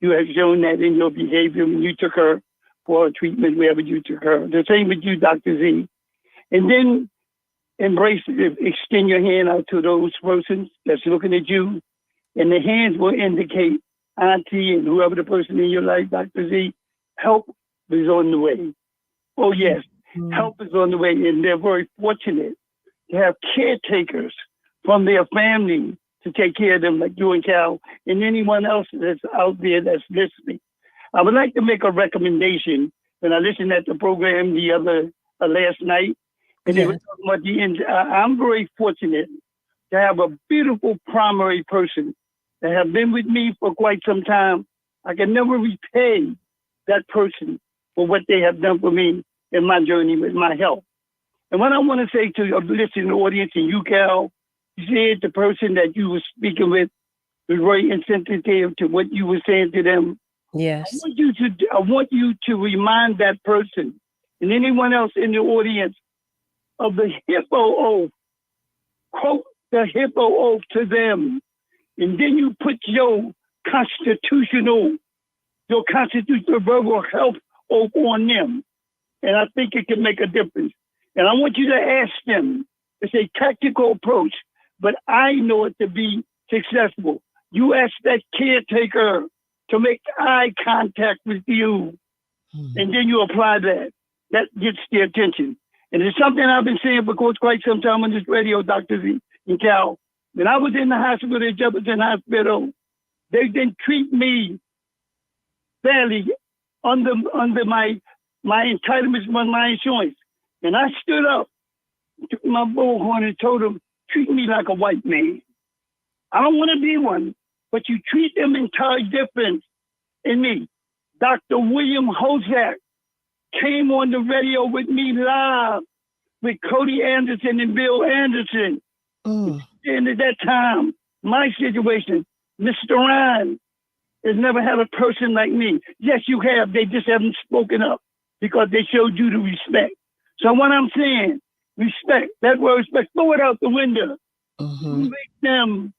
You have shown that in your behavior when you took her for a treatment, wherever you took her. The same with you, Dr. Z. And then embrace it, extend your hand out to those persons that's looking at you, and the hands will indicate Auntie and whoever the person in your life, Dr. Z, help is on the way. Oh, yes, help is on the way, and they're very fortunate to have caretakers from their family to take care of them, like you and Cal, and anyone else that's out there that's listening. I would like to make a recommendation. When I listened at the program the other last night, and they were talking about the end. I'm very fortunate to have a beautiful primary person that have been with me for quite some time. I can never repay that person for what they have done for me in my journey with my health. And what I want to say to the listening audience and you, Cal, you said the person that you were speaking with was very insensitive to what you were saying to them. Yes. I want you to remind that person and anyone else in the audience of the Hippo oath. Quote the Hippo oath to them. And then you put your constitutional verbal health oath on them. And I think it can make a difference. And I want you to ask them. It's a tactical approach, but I know it to be successful. You ask that caretaker to make eye contact with you, and then you apply that. That gets their attention. And it's something I've been saying for quite some time on this radio, Dr. Z and Cal. When I was in the hospital at Jefferson Hospital, they didn't treat me fairly under my entitlements, my insurance. And I stood up, took my bullhorn and told them, treat me like a white man. I don't want to be one, but you treat them entirely different in me. Dr. William Hozak came on the radio with me live with Cody Anderson and Bill Anderson. And at that time, my situation, Mr. Ryan has never had a person like me. Yes, you have. They just haven't spoken up because they showed you the respect. So what I'm saying, respect, that word respect, throw it out the window. Make them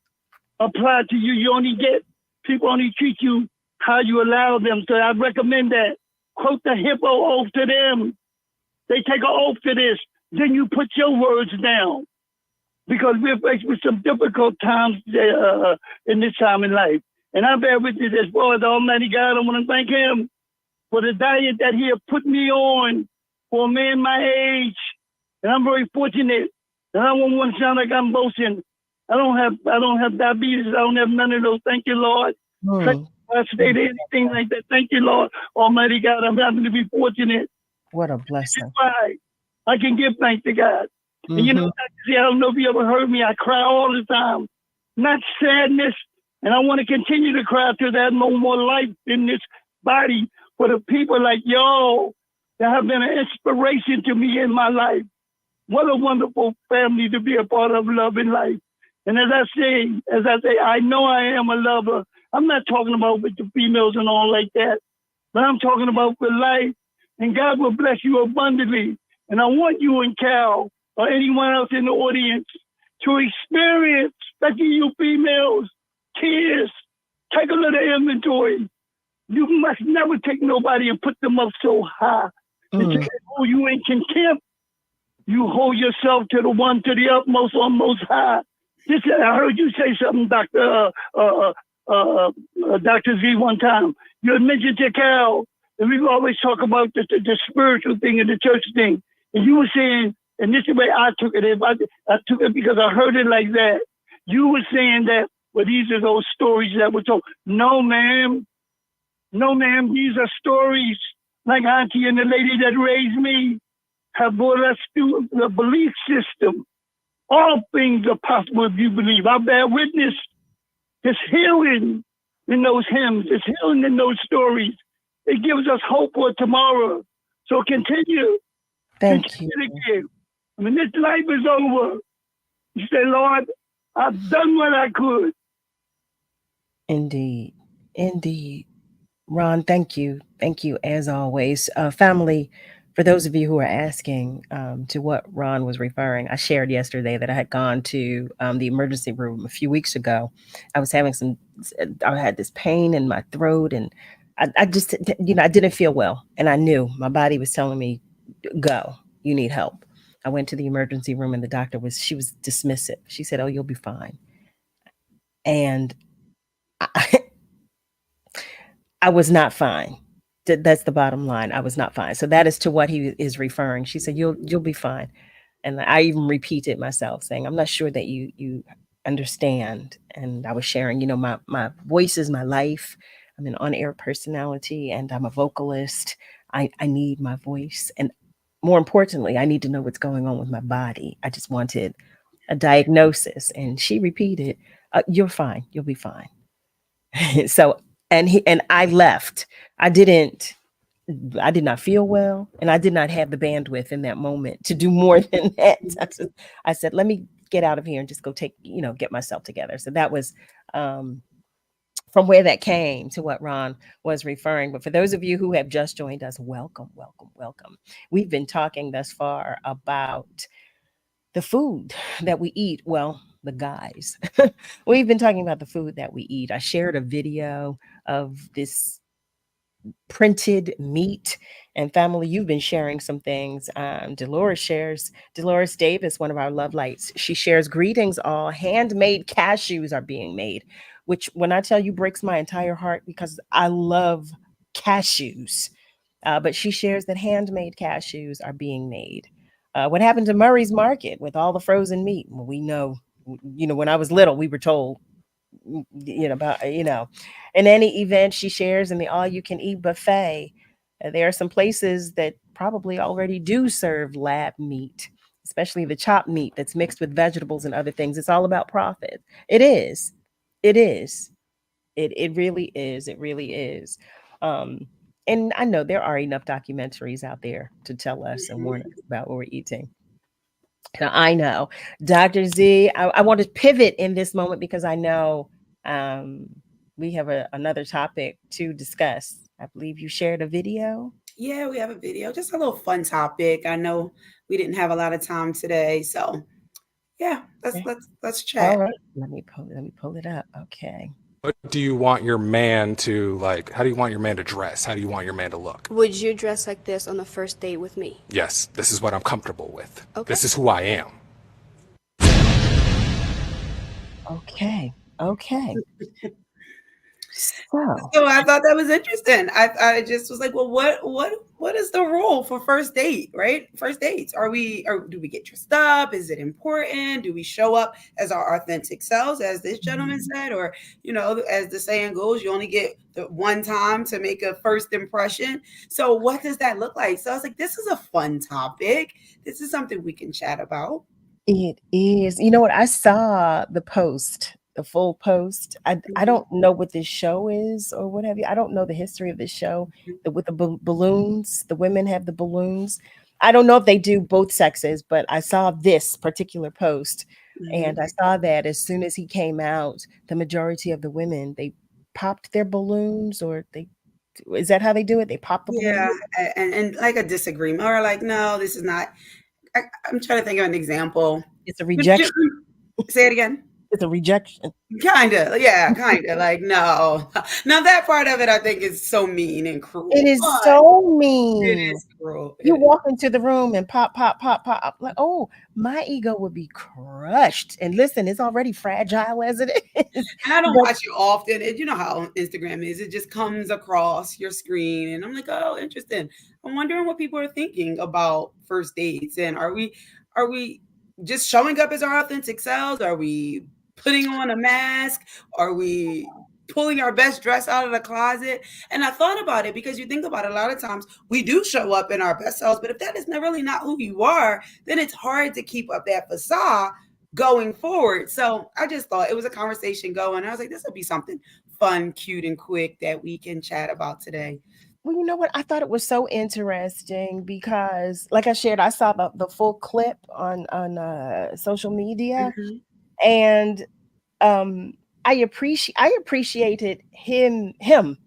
apply to you. People only treat you how you allow them. So I recommend that. Quote the Hippo oath to them. They take an oath to this. Then you put your words down. Because we're faced with some difficult times in this time in life. And I bear with you as far as the Almighty God. I want to thank him for the diet that he has put me on for a man my age. And I'm very fortunate. And I don't want to sound like I'm boasting. I don't have diabetes. I don't have none of those. Thank you, Lord. I state anything like that. Thank you, Lord. Almighty God, I'm happy to be fortunate. What a blessing. That's why I can give thanks to God. And you know, Dr. Z, I don't know if you ever heard me. I cry all the time. Not sadness. And I want to continue to cry till there's no more life in this body for the people like y'all that have been an inspiration to me in my life. What a wonderful family to be a part of, love and life. And as I say, I know I am a lover. I'm not talking about with the females and all like that, but I'm talking about for life. And God will bless you abundantly. And I want you and Cal or anyone else in the audience to experience, especially you females, kids, take a little inventory. You must never take nobody and put them up so high. That you hold you in contempt. You hold yourself to the one to the utmost or most high. I heard you say something, Dr. Z, one time. You had mentioned to Cal, and we always talk about the spiritual thing and the church thing. And you were saying, and this is the way I took it. I took it because I heard it like that. You were saying that, well, these are those stories that were told. No, ma'am. No, ma'am, these are stories like Auntie and the lady that raised me have brought us through the belief system. All things are possible if you believe. I bear witness. There's healing in those hymns. There's healing in those stories. It gives us hope for tomorrow. So continue. Thank you. Again. When this life is over, you say, Lord, I've done what I could. Indeed. Indeed. Ron, thank you. Thank you as always. Family, for those of you who are asking to what Ron was referring, I shared yesterday that I had gone to the emergency room a few weeks ago. I was having I had this pain in my throat, and I just, I didn't feel well. And I knew my body was telling me, go, you need help. I went to the emergency room, and she was dismissive. She said, oh, you'll be fine. And I was not fine. That's the bottom line. I was not fine. So that is to what he is referring. She said, "You'll be fine," and I even repeated myself, saying, "I'm not sure that you understand." And I was sharing, my voice is my life. I'm an on-air personality, and I'm a vocalist. I need my voice, and more importantly, I need to know what's going on with my body. I just wanted a diagnosis, and she repeated, "You're fine. You'll be fine." So and I left. I did not feel well, and I did not have the bandwidth in that moment to do more than that. I said, let me get out of here and just go get myself together. So that was from where that came to what Ron was referring. But for those of you who have just joined us, welcome, welcome, welcome. We've been talking thus far about the food that we eat. Well, the guys. We've been talking about the food that we eat. I shared a video of this printed meat, and family, you've been sharing some things. Dolores Davis, one of our love lights, she shares, greetings all, handmade cashews are being made, which when I tell you breaks my entire heart because I love cashews. But she shares that handmade cashews are being made. What happened to Murray's Market with all the frozen meat? Well, we know, when I was little, we were told, about, in any event she shares in the all you can eat buffet. There are some places that probably already do serve lab meat, especially the chopped meat that's mixed with vegetables and other things. It's all about profit. It is. It is. It really is. It really is. And I know there are enough documentaries out there to tell us and warn us about what we're eating. Now, I know, Dr. Z, I want to pivot in this moment because I know we have another topic to discuss. I believe you shared a video. Yeah, we have a video, just a little fun topic. I know we didn't have a lot of time today, so yeah, let's chat. All right, let me pull it up. Okay. What do you want your man to like? How do you want your man to dress? How do you want your man to look? Would you dress like this on the first date with me? Yes, this is what I'm comfortable with. Okay. This is who I am. Okay. So I thought that was interesting. I just was like, well, what is the rule for first date, right? First dates. Or do we get dressed up? Is it important? Do we show up as our authentic selves, as this gentleman said? Or, as the saying goes, you only get the one time to make a first impression. So what does that look like? So I was like, this is a fun topic. This is something we can chat about. It is. You know what? I saw the full post. I don't know what this show is or what have you. I don't know the history of this show with the balloons. The women have the balloons. I don't know if they do both sexes, but I saw this particular post, and I saw that as soon as he came out, the majority of the women, they popped their balloons, or is that how they do it? They pop the balloons? Yeah, and like a disagreement, or like, no, this is not. I'm trying to think of an example. It's a rejection. Say it again. It's a rejection. Kind of. Like, no. Now that part of it, I think, is so mean and cruel. It is so mean. It is cruel. You walk into the room and pop. Like, oh, my ego would be crushed. And listen, it's already fragile as it is. And I don't watch it often. And you know how Instagram is. It just comes across your screen. And I'm like, oh, interesting. I'm wondering what people are thinking about first dates. And are we just showing up as our authentic selves? Are we putting on a mask? Are we pulling our best dress out of the closet. And I thought about it because you think about it, a lot of times we do show up in our best selves, but if that is really not who you are, then it's hard to keep up that facade going forward. So I just thought it was a conversation going. I was like, this will be something fun, cute, and quick that we can chat about today. Well, you know what? I thought it was so interesting because, like I shared, I saw the full clip on social media, and I appreciated him,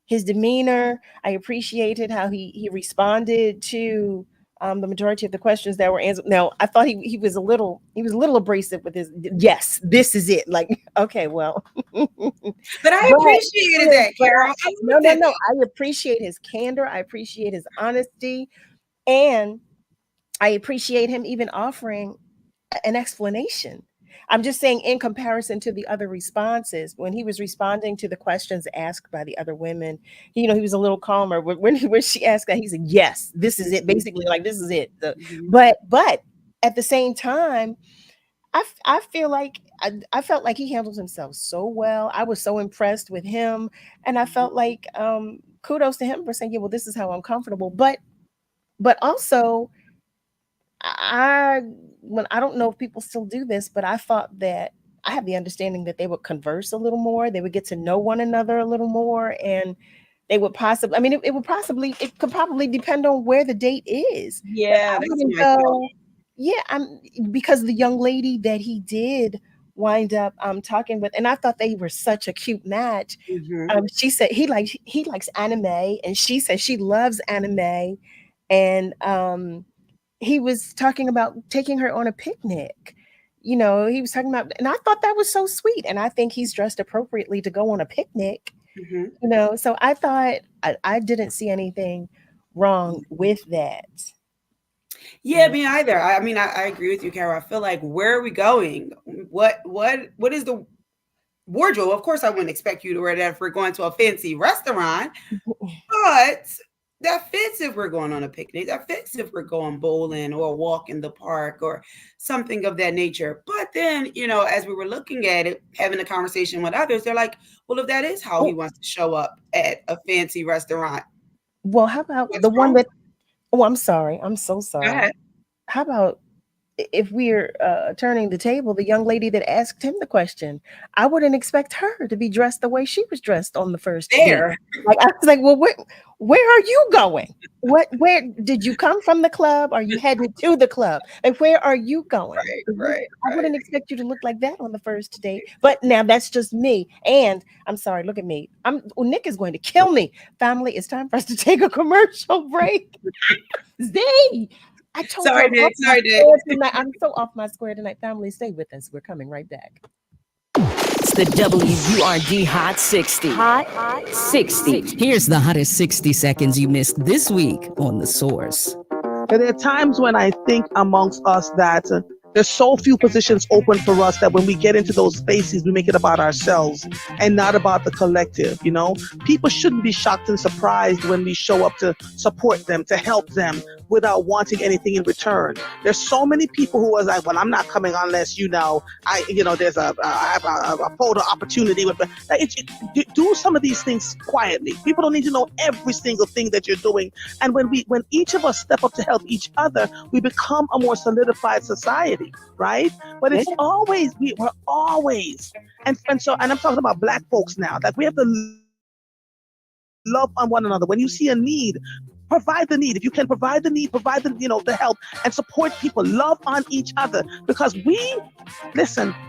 his demeanor. I appreciated how he responded to the majority of the questions that were answered. Now, I thought he was a little abrasive with his yes, this is it. Like, okay, well, but I appreciated that, Carol. No. I appreciate his candor. I appreciate his honesty, and I appreciate him even offering an explanation. I'm just saying, in comparison to the other responses, when he was responding to the questions asked by the other women, he was a little calmer. When she asked that, he said, "Yes, this is it." Basically, like, this is it. But at the same time, I feel like I felt like he handled himself so well. I was so impressed with him, and I felt like kudos to him for saying, "Yeah, well, this is how I'm comfortable." But also, I don't know if people still do this, but I thought that I have the understanding that they would converse a little more. They would get to know one another a little more, and they would possibly. I mean, it could probably depend on where the date is. Yeah, I wouldn't go. Yeah, because the young lady that he did wind up talking with, and I thought they were such a cute match. She said he likes anime, and she said she loves anime, and he was talking about taking her on a picnic. He was talking about, and I thought that was so sweet. And I think he's dressed appropriately to go on a picnic. So I thought I didn't see anything wrong with that. Yeah, me either. I mean, I agree with you, Carol. I feel like, where are we going? What is the wardrobe? Of course, I wouldn't expect you to wear that if we're going to a fancy restaurant, but that fits if we're going on a picnic. That fits if we're going bowling or a walk in the park or something of that nature. But then, as we were looking at it, having a conversation with others, they're like, well, if that is how he wants to show up at a fancy restaurant. Well, how about the one that, oh, I'm sorry. I'm so sorry. Go ahead. How about if we're turning the table, the young lady that asked him the question, I wouldn't expect her to be dressed the way she was dressed on the first date. Like, I was like, well, where are you going? Where did you come from the club? Are you headed to the club? Like, where are you going? Right. I wouldn't expect you to look like that on the first date. But now that's just me. And I'm sorry, look at me. Nick is going to kill me. Family, it's time for us to take a commercial break. Zay, I told Sorry, you Nick. I'm so off my square tonight. Family, stay with us. We're coming right back. It's the WURD Hot 60. Hot 60. Here's the hottest 60 seconds you missed this week on The Source. There are times when I think amongst us that there's so few positions open for us that when we get into those spaces, we make it about ourselves and not about the collective. People shouldn't be shocked and surprised when we show up to support them, to help them without wanting anything in return. There's so many people who are like, well, I'm not coming unless there's I have a photo opportunity. Do some of these things quietly. People don't need to know every single thing that you're doing. And when each of us step up to help each other, we become a more solidified society, right? But it's always, we're always, and I'm talking about Black folks now, that we have to love on one another. When you see a need, provide the need. If you can provide the need, provide the help, and support people. Love on each other, because we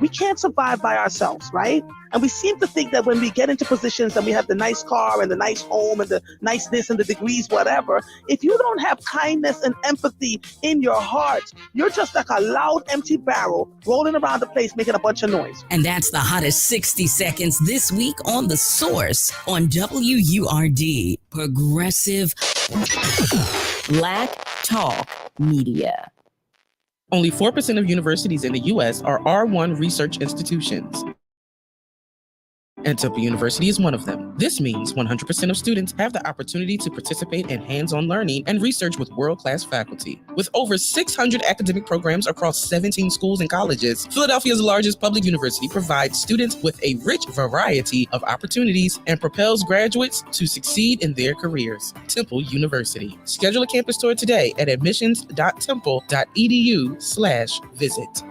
can't survive by ourselves, right? And we seem to think that when we get into positions and we have the nice car and the nice home and the nice this and the degrees, whatever, if you don't have kindness and empathy in your heart, you're just like a loud, empty barrel rolling around the place making a bunch of noise. And that's the hottest 60 seconds this week on The Source on WURD, Progressive Black Talk Media. Only 4% of universities in the U.S. are R1 research institutions. and Temple University is one of them. This means 100% of students have the opportunity to participate in hands-on learning and research with world-class faculty. With over 600 academic programs across 17 schools and colleges, Philadelphia's largest public university provides students with a rich variety of opportunities and propels graduates to succeed in their careers. Temple University. Schedule a campus tour today at admissions.temple.edu/visit.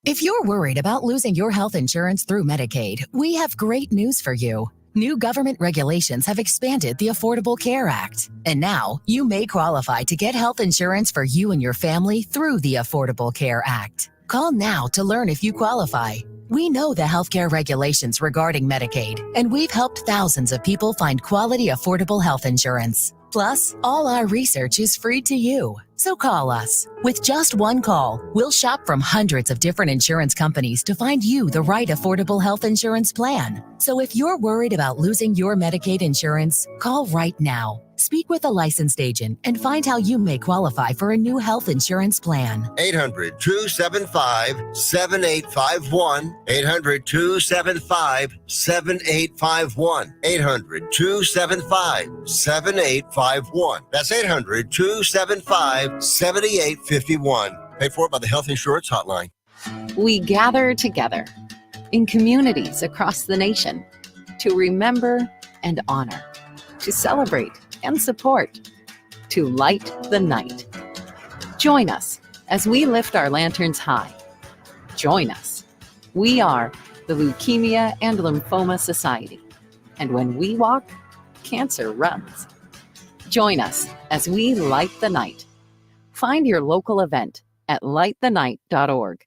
If you're worried about losing your health insurance through Medicaid, we have great news for you. New government regulations have expanded the Affordable Care Act, and now you may qualify to get health insurance for you and your family through the Affordable Care Act. Call now to learn if you qualify. We know the healthcare regulations regarding Medicaid, and we've helped thousands of people find quality, affordable health insurance. Plus, all our research is free to you. So call us. With just one call, we'll shop from hundreds of different insurance companies to find you the right affordable health insurance plan. So if you're worried about losing your Medicaid insurance, call right now. Speak with a licensed agent and find how you may qualify for a new health insurance plan. 800-275-7851. 800-275-7851. 800-275-7851. That's 800-275-7851. Paid for by the Health Insurance Hotline. We gather together in communities across the nation to remember and honor, to celebrate and support, to light the night. Join us as we lift our lanterns high. Join us. We are the Leukemia and Lymphoma Society. And when we walk, cancer runs. Join us as we light the night. Find your local event at lightthenight.org.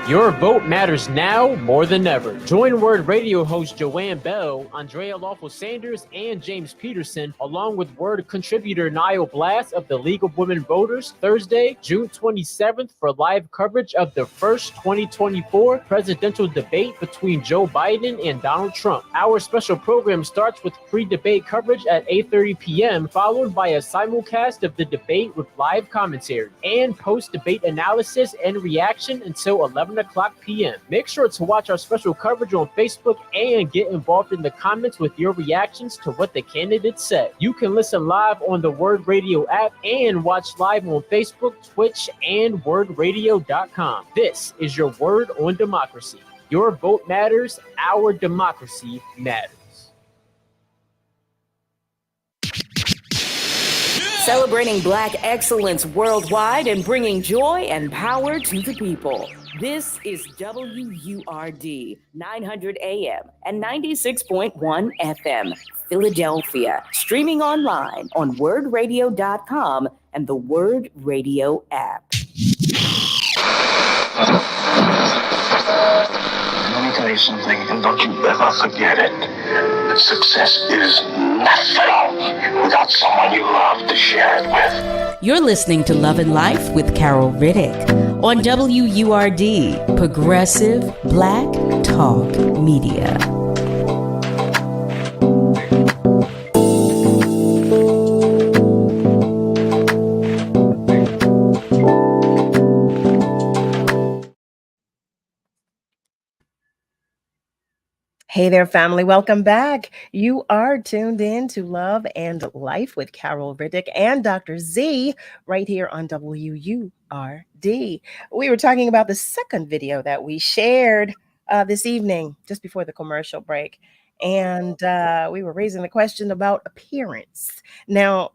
Your vote matters now more than ever. Join Word Radio host Joanne Bell, Andrea Lawful Sanders, and James Peterson, along with Word contributor Niall Blass of the League of Women Voters, Thursday, June 27th, for live coverage of the first 2024 presidential debate between Joe Biden and Donald Trump. Our special program starts with pre-debate coverage at 8:30 p.m., followed by a simulcast of the debate with live commentary and post-debate analysis and reaction until 11 o'clock p.m. Make sure to watch our special coverage on Facebook and get involved in the comments with your reactions to what the candidates said. You can listen live on the Word Radio app and watch live on Facebook, Twitch, and wordradio.com. This is your Word on Democracy. Your vote matters. Our democracy matters. Celebrating Black excellence worldwide and bringing joy and power to the people. This is WURD 900 AM and 96.1 FM, Philadelphia. Streaming online on wordradio.com and the Word Radio app. Let me tell you something, and don't you ever forget it. Success is nothing without someone you love to share it with. You're listening to Love and Life with Carol Riddick on WURD, Progressive Black Talk Media. Hey there, family. Welcome back. You are tuned in to Love and Life with Carol Riddick and Dr. Z right here on WURD. We were talking about the second video that we shared this evening, just before the commercial break. And we were raising the question about appearance. Now,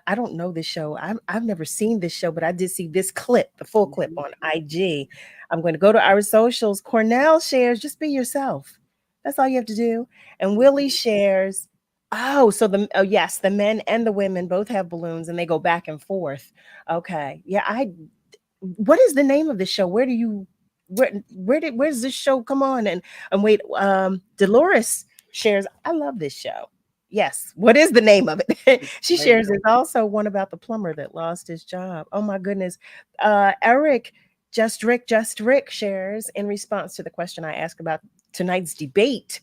I don't know this show. I've never seen this show, but I did see this clip, the full clip on IG. I'm going to go to our socials. Cornell shares, just be yourself. That's all you have to do. And Willie shares, yes, the men and the women both have balloons and they go back and forth. Okay. Yeah, what is the name of the show? Where does this show come on? And wait, Dolores shares, I love this show. Yes. What is the name of it? She shares, there's also one about the plumber that lost his job. Oh my goodness. Eric, Just Rick shares in response to the question I asked about tonight's debate.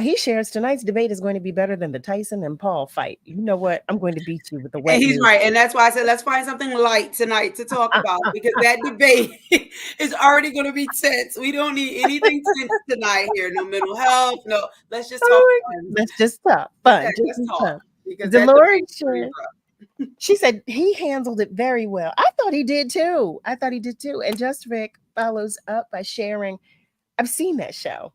He shares tonight's debate is going to be better than the Tyson and Paul fight. You know what? I'm going to beat you with the wet And he's news. right. And that's why I said, let's find something light tonight to talk about because that debate is already going to be tense. We don't need anything tense tonight here. No mental health. No, let's just talk fun. Let's just talk fun. Let's Just talk. fun. Because that Dolores debate is gonna be rough. she said he handled it very well. I thought he did too. And Just Rick follows up by sharing, I've seen that show.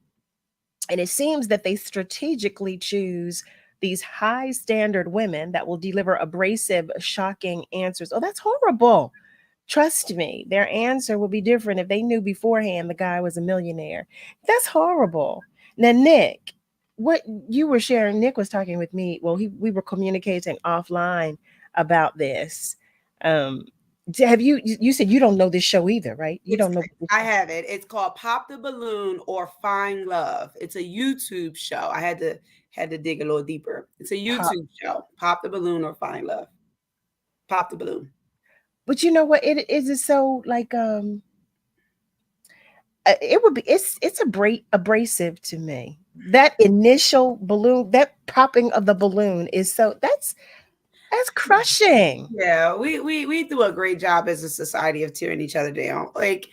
And it seems that they strategically choose these high standard women that will deliver abrasive, shocking answers. Oh, that's horrible. Trust me, their answer would be different if they knew beforehand the guy was a millionaire. That's horrible. Now, Nick, what you were sharing, Nick was talking with me. Well, we were communicating offline about this. Have you said you don't know this show either, right? You don't know. I have it. It's called Pop the Balloon or Find Love. It's a YouTube show. I had to dig a little deeper. It's a YouTube show. Pop the Balloon or Find Love. Pop the Balloon. But you know what? It is so like it would be it's abrasive to me. That initial balloon, that popping of the balloon is so that's crushing. Yeah, we do a great job as a society of tearing each other down. Like,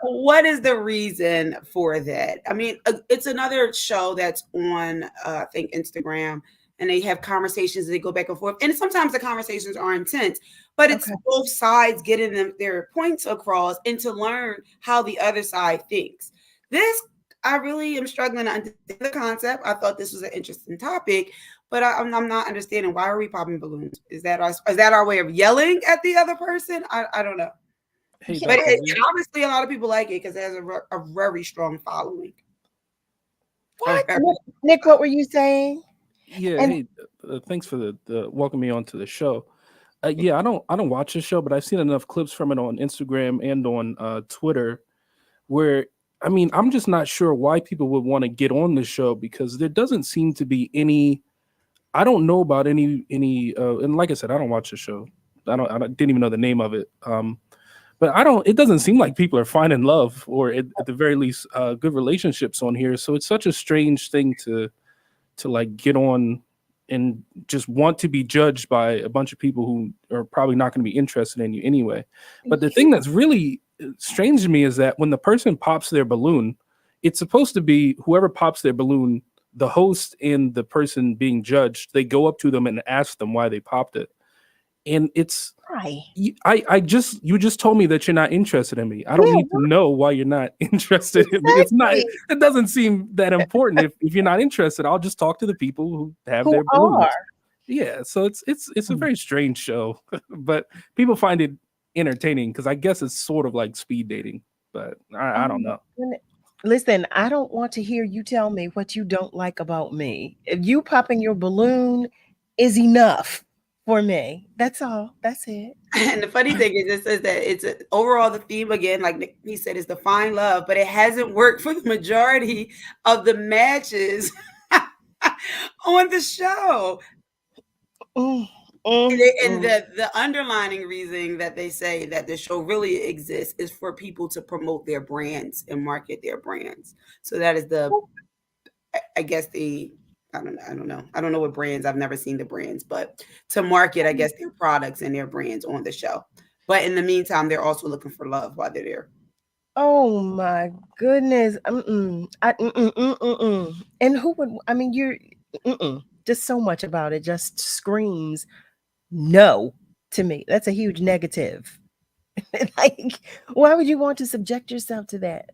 what is the reason for that? I mean, it's another show that's on, I think, Instagram, and they have conversations. They go back and forth, and sometimes the conversations are intense, but it's both sides getting their points across and to learn how the other side thinks. This, I really am struggling to understand the concept. I thought this was an interesting topic. But I'm not understanding, why are we popping balloons? Is that our way of yelling at the other person? I don't know. Hey, but obviously a lot of people like it because it has a very strong following. What? Nick, what were you saying? Yeah, hey, thanks for the welcome me onto the show. Yeah, I don't watch the show, but I've seen enough clips from it on Instagram and on Twitter where, I mean, I'm just not sure why people would want to get on the show because there doesn't seem to be any. I don't know about any, and like I said, I don't watch the show. I didn't even know the name of it. But it doesn't seem like people are finding love or at the very least, good relationships on here. So it's such a strange thing to like get on and just want to be judged by a bunch of people who are probably not going to be interested in you anyway. But the thing that's really strange to me is that when the person pops their balloon, it's supposed to be whoever pops their balloon, the host and the person being judged, they go up to them and ask them why they popped it. And it's right. You just told me that you're not interested in me. I don't need to know why you're not interested in me. It's not. It doesn't seem that important. If you're not interested, I'll just talk to the people who have their balloons. Yeah. So it's a very strange show, but people find it entertaining because I guess it's sort of like speed dating. But I don't know. Listen, I don't want to hear you tell me what you don't like about me. If you popping your balloon is enough for me. That's all. That's it. And the funny thing is, it says that it's overall the theme again, like he said, is to find love, but it hasn't worked for the majority of the matches on the show. And the underlining reason that they say that the show really exists is for people to promote their brands and market their brands. So that is I guess I don't know. I don't know what brands. I've never seen the brands, but to market, I guess, their products and their brands on the show. But in the meantime, they're also looking for love while they're there. Oh my goodness. And who would, I mean, you're just so much about it just screams no to me. That's a huge negative. Like, why would you want to subject yourself to that?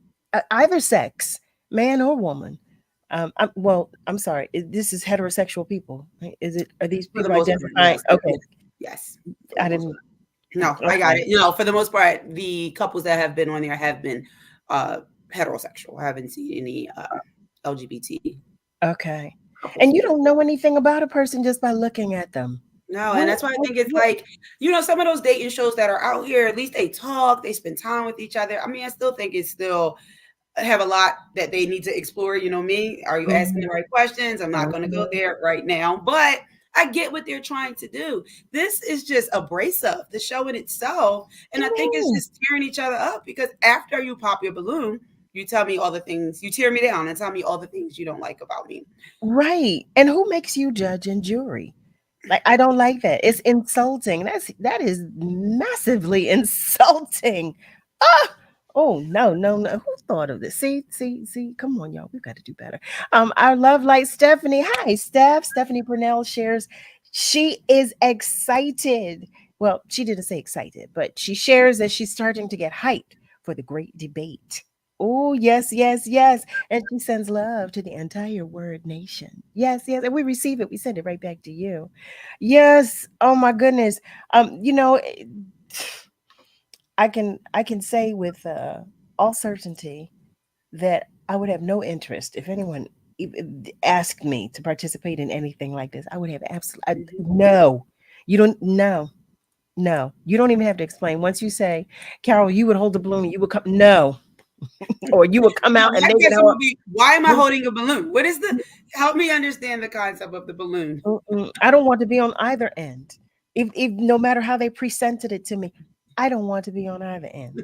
Either sex, man or woman. I'm sorry. This is heterosexual people. Is it? Are these people identifying? Okay. Yes. I didn't. No, okay. I got it. For the most part, the couples that have been on there have been heterosexual. I haven't seen any LGBT. Okay. And you don't know anything about a person just by looking at them. No, and that's why I think it's like, some of those dating shows that are out here, at least they talk, they spend time with each other. I mean, I still think it's still have a lot that they need to explore. You know me. Are you asking the right questions? I'm not going to go there right now, but I get what they're trying to do. This is just abrasive, the show in itself. And I think it's just tearing each other up because after you pop your balloon, you tell me all the things, you tear me down and tell me all the things you don't like about me. Right. And who makes you judge and jury? Like, I don't like that. It's insulting. That is massively insulting. Ah! Oh, no, no, no. Who thought of this? See. Come on, y'all. We've got to do better. Our love light Stephanie. Hi, Steph. Stephanie Purnell shares she is excited. Well, she didn't say excited, but she shares that she's starting to get hyped for the great debate. Oh, yes, yes, yes. And she sends love to the entire word nation. Yes, yes. And we receive it. We send it right back to you. Yes. Oh my goodness. You know, I can say with all certainty that I would have no interest if anyone asked me to participate in anything like this. I would have absolutely no. You don't no. No. You don't even have to explain. Once you say, Carol, you would hold the balloon, you would come. No. Or you would come out and My make it question up. would be, why am I holding a balloon? What is help me understand the concept of the balloon. I don't want to be on either end. If no matter how they presented it to me, I don't want to be on either end.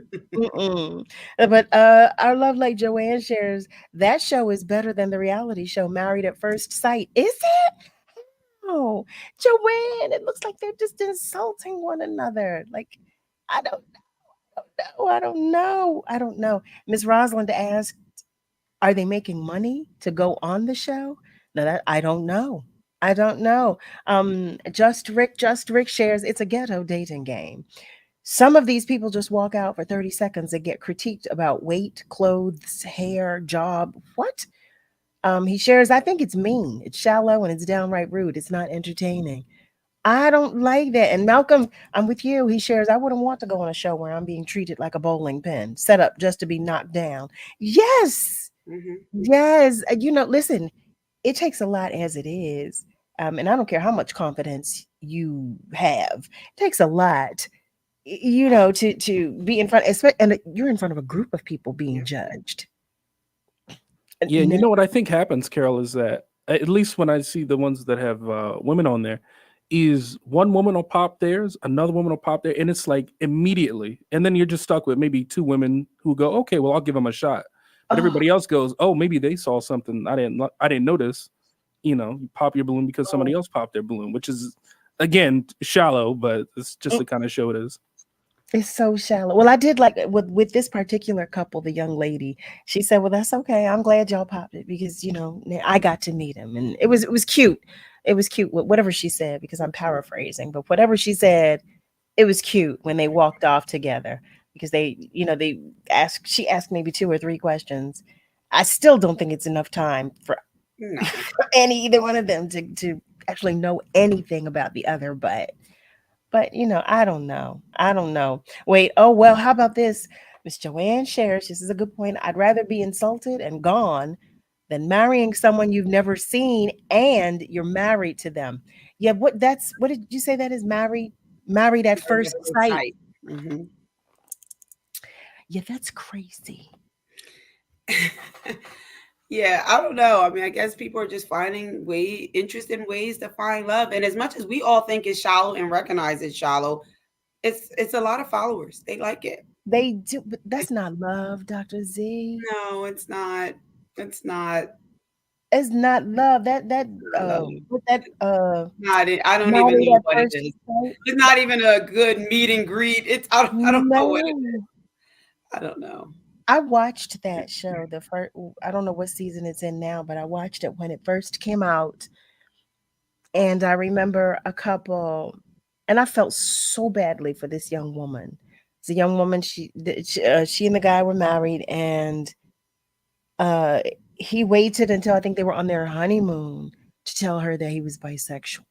But our love like Joanne shares that show is better than the reality show Married at First Sight. Is it? Oh, Joanne, it looks like they're just insulting one another. Like, I don't know. I don't know. Miss Rosalind asked, are they making money to go on the show? No, that I don't know. I don't know. Just Rick shares it's a ghetto dating game. Some of these people just walk out for 30 seconds and get critiqued about weight, clothes, hair, job. What? He shares, I think it's mean, it's shallow, and it's downright rude. It's not entertaining. I don't like that. And Malcolm, I'm with you. He shares, I wouldn't want to go on a show where I'm being treated like a bowling pin, set up just to be knocked down. Yes. Yes. You know, listen, it takes a lot as it is. And I don't care how much confidence you have. It takes a lot, you know, to be in front, and you're in front of a group of people being judged. Yeah, and you know what I think happens, Carol, is that at least when I see the ones that have women on there, is one woman will pop theirs, another woman will pop there, and it's like immediately, and then you're just stuck with maybe two women who go, okay, well, I'll give them a shot, but everybody else goes, oh, maybe they saw something I didn't notice. You know, you pop your balloon because somebody else popped their balloon, which is again shallow, but it's just the kind of show it is. It's so shallow. Well, I did like with this particular couple, the young lady. She said, "Well, that's okay. I'm glad y'all popped it because you know I got to meet him, and it was cute. It was cute. Whatever she said, because I'm paraphrasing, but whatever she said, it was cute when they walked off together because they asked. She asked maybe 2 or 3 questions. I still don't think it's enough time for either one of them to actually know anything about the other, but you know, I don't know. I don't know. Wait, oh well, how about this? Miss Joanne shares, this is a good point. I'd rather be insulted and gone than marrying someone you've never seen and you're married to them. Yeah, what did you say that is married at first sight? Yeah, that's crazy. Yeah, I don't know. I mean, I guess people are just finding interesting ways to find love. And as much as we all think it's shallow and recognize it's shallow, it's a lot of followers. They like it. They do, but that's not love, Dr. Z. No, it's not. It's not. It's not love. That with that I don't even know what it is. It's not even a good meet and greet. I don't know what it is. I don't know. I watched that show the first. I don't know what season it's in now, but I watched it when it first came out, and I remember a couple, and I felt so badly for this young woman. It's a young woman. She and the guy were married, and he waited until I think they were on their honeymoon to tell her that he was bisexual.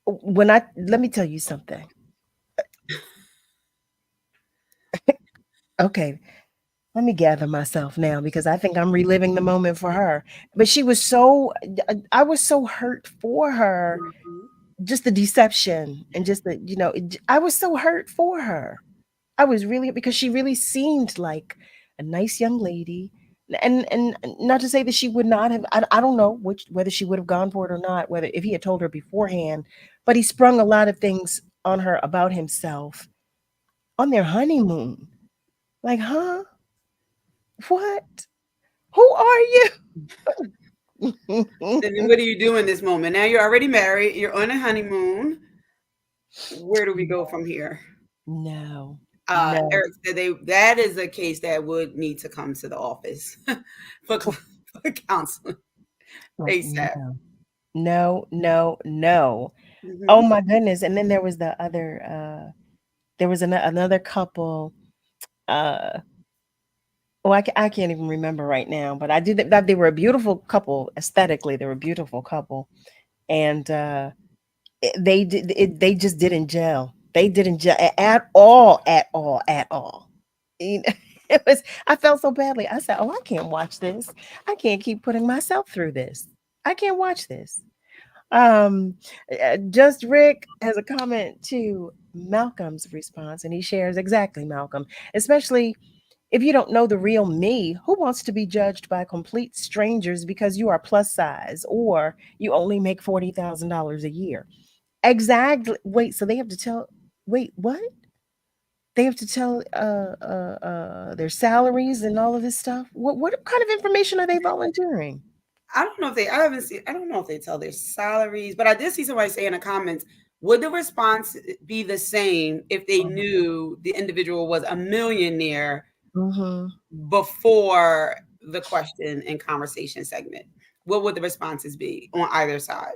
Let me tell you something. Okay, let me gather myself now because I think I'm reliving the moment for her. But I was so hurt for her. Just the deception and just I was so hurt for her. I was really, because she really seemed like a nice young lady. And not to say that she would not have, I don't know whether she would have gone for it or not, whether if he had told her beforehand, but he sprung a lot of things on her about himself on their honeymoon. Like, huh? What? Who are you? And then what do you do in this moment? Now you're already married. You're on a honeymoon. Where do we go from here? No, no, Eric said that is a case that would need to come to the office for counseling ASAP. no, no, no. Oh Hmm. my goodness. And then there was the other there was another couple uh oh I can't even remember right now, but I did that they were a beautiful couple aesthetically. They were a beautiful couple. And they just didn't gel. They didn't gel at all, at all, at all. You know, it was I felt so badly. I said, "Oh, I can't watch this. I can't keep putting myself through this. I can't watch this." Um, just Rick has a comment to Malcolm's response, and he shares exactly Malcolm, especially if you don't know the real me. Who wants to be judged by complete strangers because you are plus size or you only make $40,000 a year? Exactly. Wait, so they have to tell. Wait, what? They have to tell their salaries and all of this stuff. What kind of information are they volunteering? I don't know if they. I haven't seen. I don't know if they tell their salaries, but I did see somebody say in the comments, would the response be the same if they knew the individual was a millionaire Mm-hmm. before the question and conversation segment? What would the responses be on either side?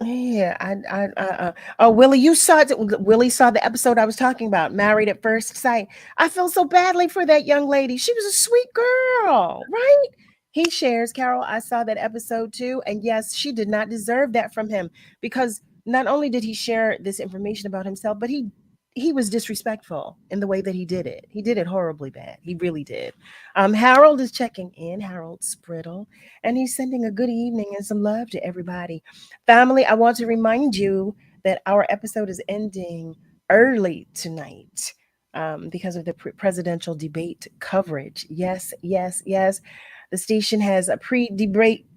Yeah, oh, Willie, you saw it. Willie saw the episode I was talking about, Married at First Sight. I feel so badly for that young lady. She was a sweet girl, right? He shares, Carol, I saw that episode too. And yes, she did not deserve that from him because not only did he share this information about himself, but he was disrespectful in the way that he did it. He did it horribly bad. He really did. Harold is checking in, Harold Sprittle, and he's sending a good evening and some love to everybody. Family, I want to remind you that our episode is ending early tonight because of the presidential debate coverage. Yes, yes, yes. The station has a pre-debate.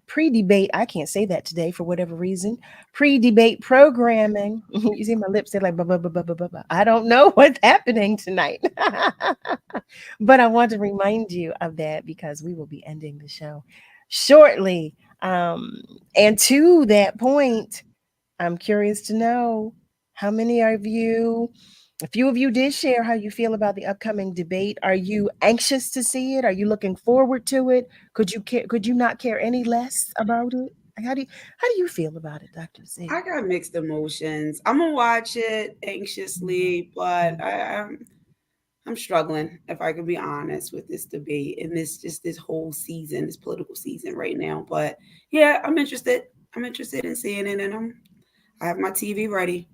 I can't say that today for whatever reason. Pre-debate programming. You see my lips, they're like, blah, blah, blah, blah, blah, blah, blah. I don't know what's happening tonight. But I want to remind you of that because we will be ending the show shortly. And to that point, I'm curious to know how many of you, a few of you did share how you feel about the upcoming debate. Are you anxious to see it? Are you looking forward to it? Could you not care any less about it? Like, how do you feel about it, Dr. Z? I got mixed emotions. I'm gonna watch it anxiously, but I'm struggling, if I can be honest, with this debate and this whole season, this political season right now. But yeah, I'm interested. I'm interested in seeing it, and I have my TV ready.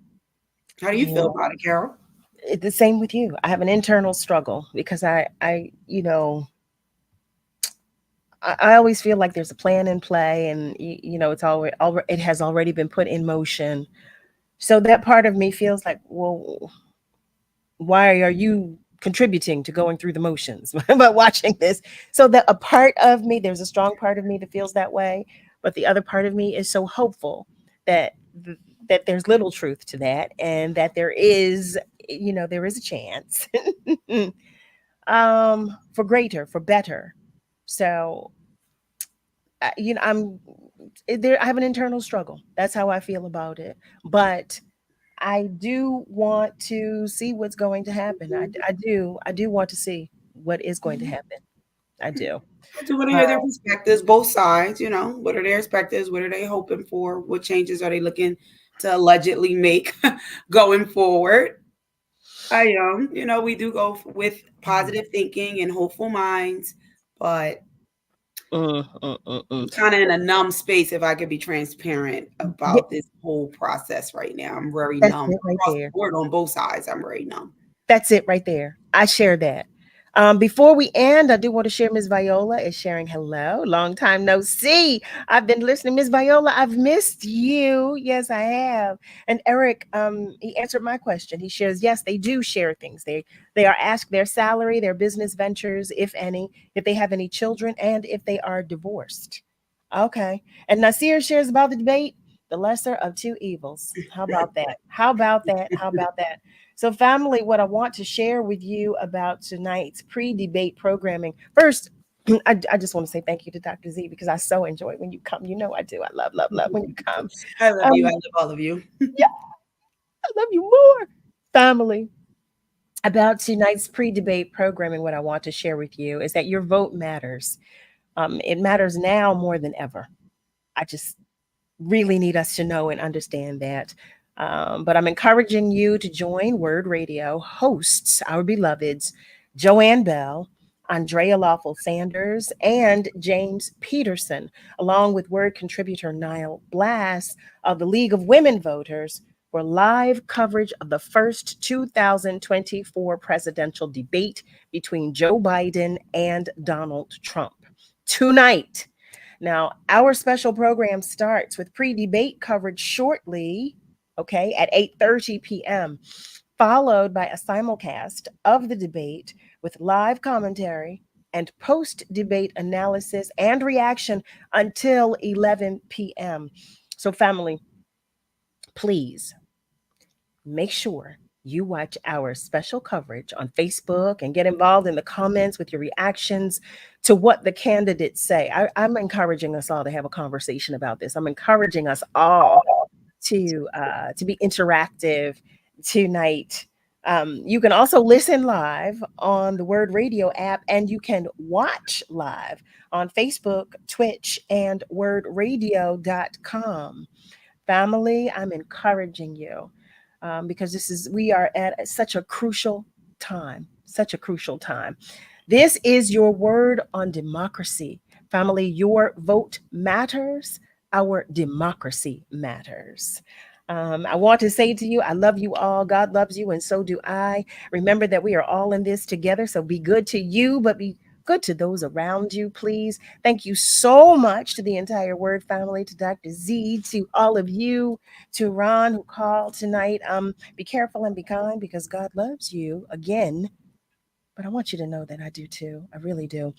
How do you Yeah. feel about it, Carol? The same with you. I have an internal struggle because I always feel like there's a plan in play, and it's already it has already been put in motion. So that part of me feels like, well, why are you contributing to going through the motions by watching this? So that a part of me, there's a strong part of me that feels that way, but the other part of me is so hopeful that that there's little truth to that, and that there is a chance for greater, for better. So I'm there. I have an internal struggle. That's how I feel about it. But I do want to see what's going to happen. I do want to see what is going to happen. I do. I do want to Uh, hear their perspectives, both sides. What are their perspectives? What are they hoping for? What changes are they looking to allegedly make going forward? We do go with positive thinking and hopeful minds, but I'm kind of in a numb space, if I could be transparent yeah, about this whole process right now. I'm very that's numb it right across the there. board on both sides. I'm very numb. That's it right there. I share that. Before we end, I do want to share Miss Viola is sharing hello. Long time no see. I've been listening, Miss Viola. I've missed you. Yes, I have. And Eric, he answered my question. He shares, yes, they do share things. They are asked their salary, their business ventures, if any, if they have any children, and if they are divorced. Okay. And Nasir shares about the debate. The lesser of two evils. How about that? How about that? How about that? So, family, what I want to share with you about tonight's pre-debate programming. First, I just want to say thank you to Dr. Z because I so enjoy when you come. You know I do. I love, love, love when you come. I love you. I love all of you. Yeah, I love you more. Family, about tonight's pre-debate programming, what I want to share with you is that your vote matters. It matters now more than ever. I just really need us to know and understand that. But I'm encouraging you to join Word Radio hosts, our beloveds, Joanne Bell, Andrea Lawful Sanders, and James Peterson, along with Word contributor Niall Blass of the League of Women Voters, for live coverage of the first 2024 presidential debate between Joe Biden and Donald Trump. Tonight, now, our special program starts with pre-debate coverage shortly, okay, at 8:30 p.m., followed by a simulcast of the debate with live commentary and post-debate analysis and reaction until 11 p.m. So, family, please make sure you watch our special coverage on Facebook and get involved in the comments with your reactions to what the candidates say. I'm encouraging us all to have a conversation about this. I'm encouraging us all to be interactive tonight. You can also listen live on the Word Radio app, and you can watch live on Facebook, Twitch, and wordradio.com. Family, I'm encouraging you because we are at such a crucial time, such a crucial time. This is your word on democracy. Family, your vote matters. Our democracy matters. I want to say to you, I love you all. God loves you, and so do I. Remember that we are all in this together. So be good to you, but be good to those around you, please. Thank you so much to the entire Word family, to Dr. Z, to all of you, to Ron who called tonight. Be careful and be kind because God loves you again. But I want you to know that I do too. I really do.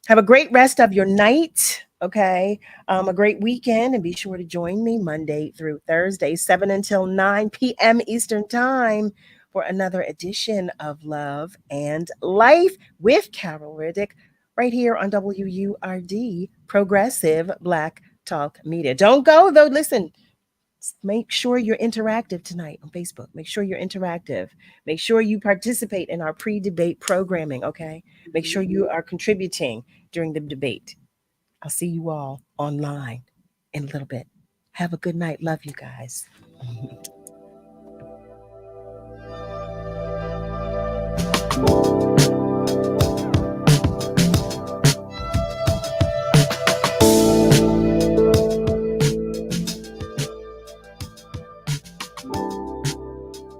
Have a great rest of your night. Okay. A great weekend. And be sure to join me Monday through Thursday, 7 until 9 p.m. Eastern Time for another edition of Love and Life with Carol Riddick right here on WURD, Progressive Black Talk Media. Don't go though. Listen. Make sure you're interactive tonight on Facebook. Make sure you're interactive. Make sure you participate in our pre-debate programming, okay? Make sure you are contributing during the debate. I'll see you all online in a little bit. Have a good night. Love you guys.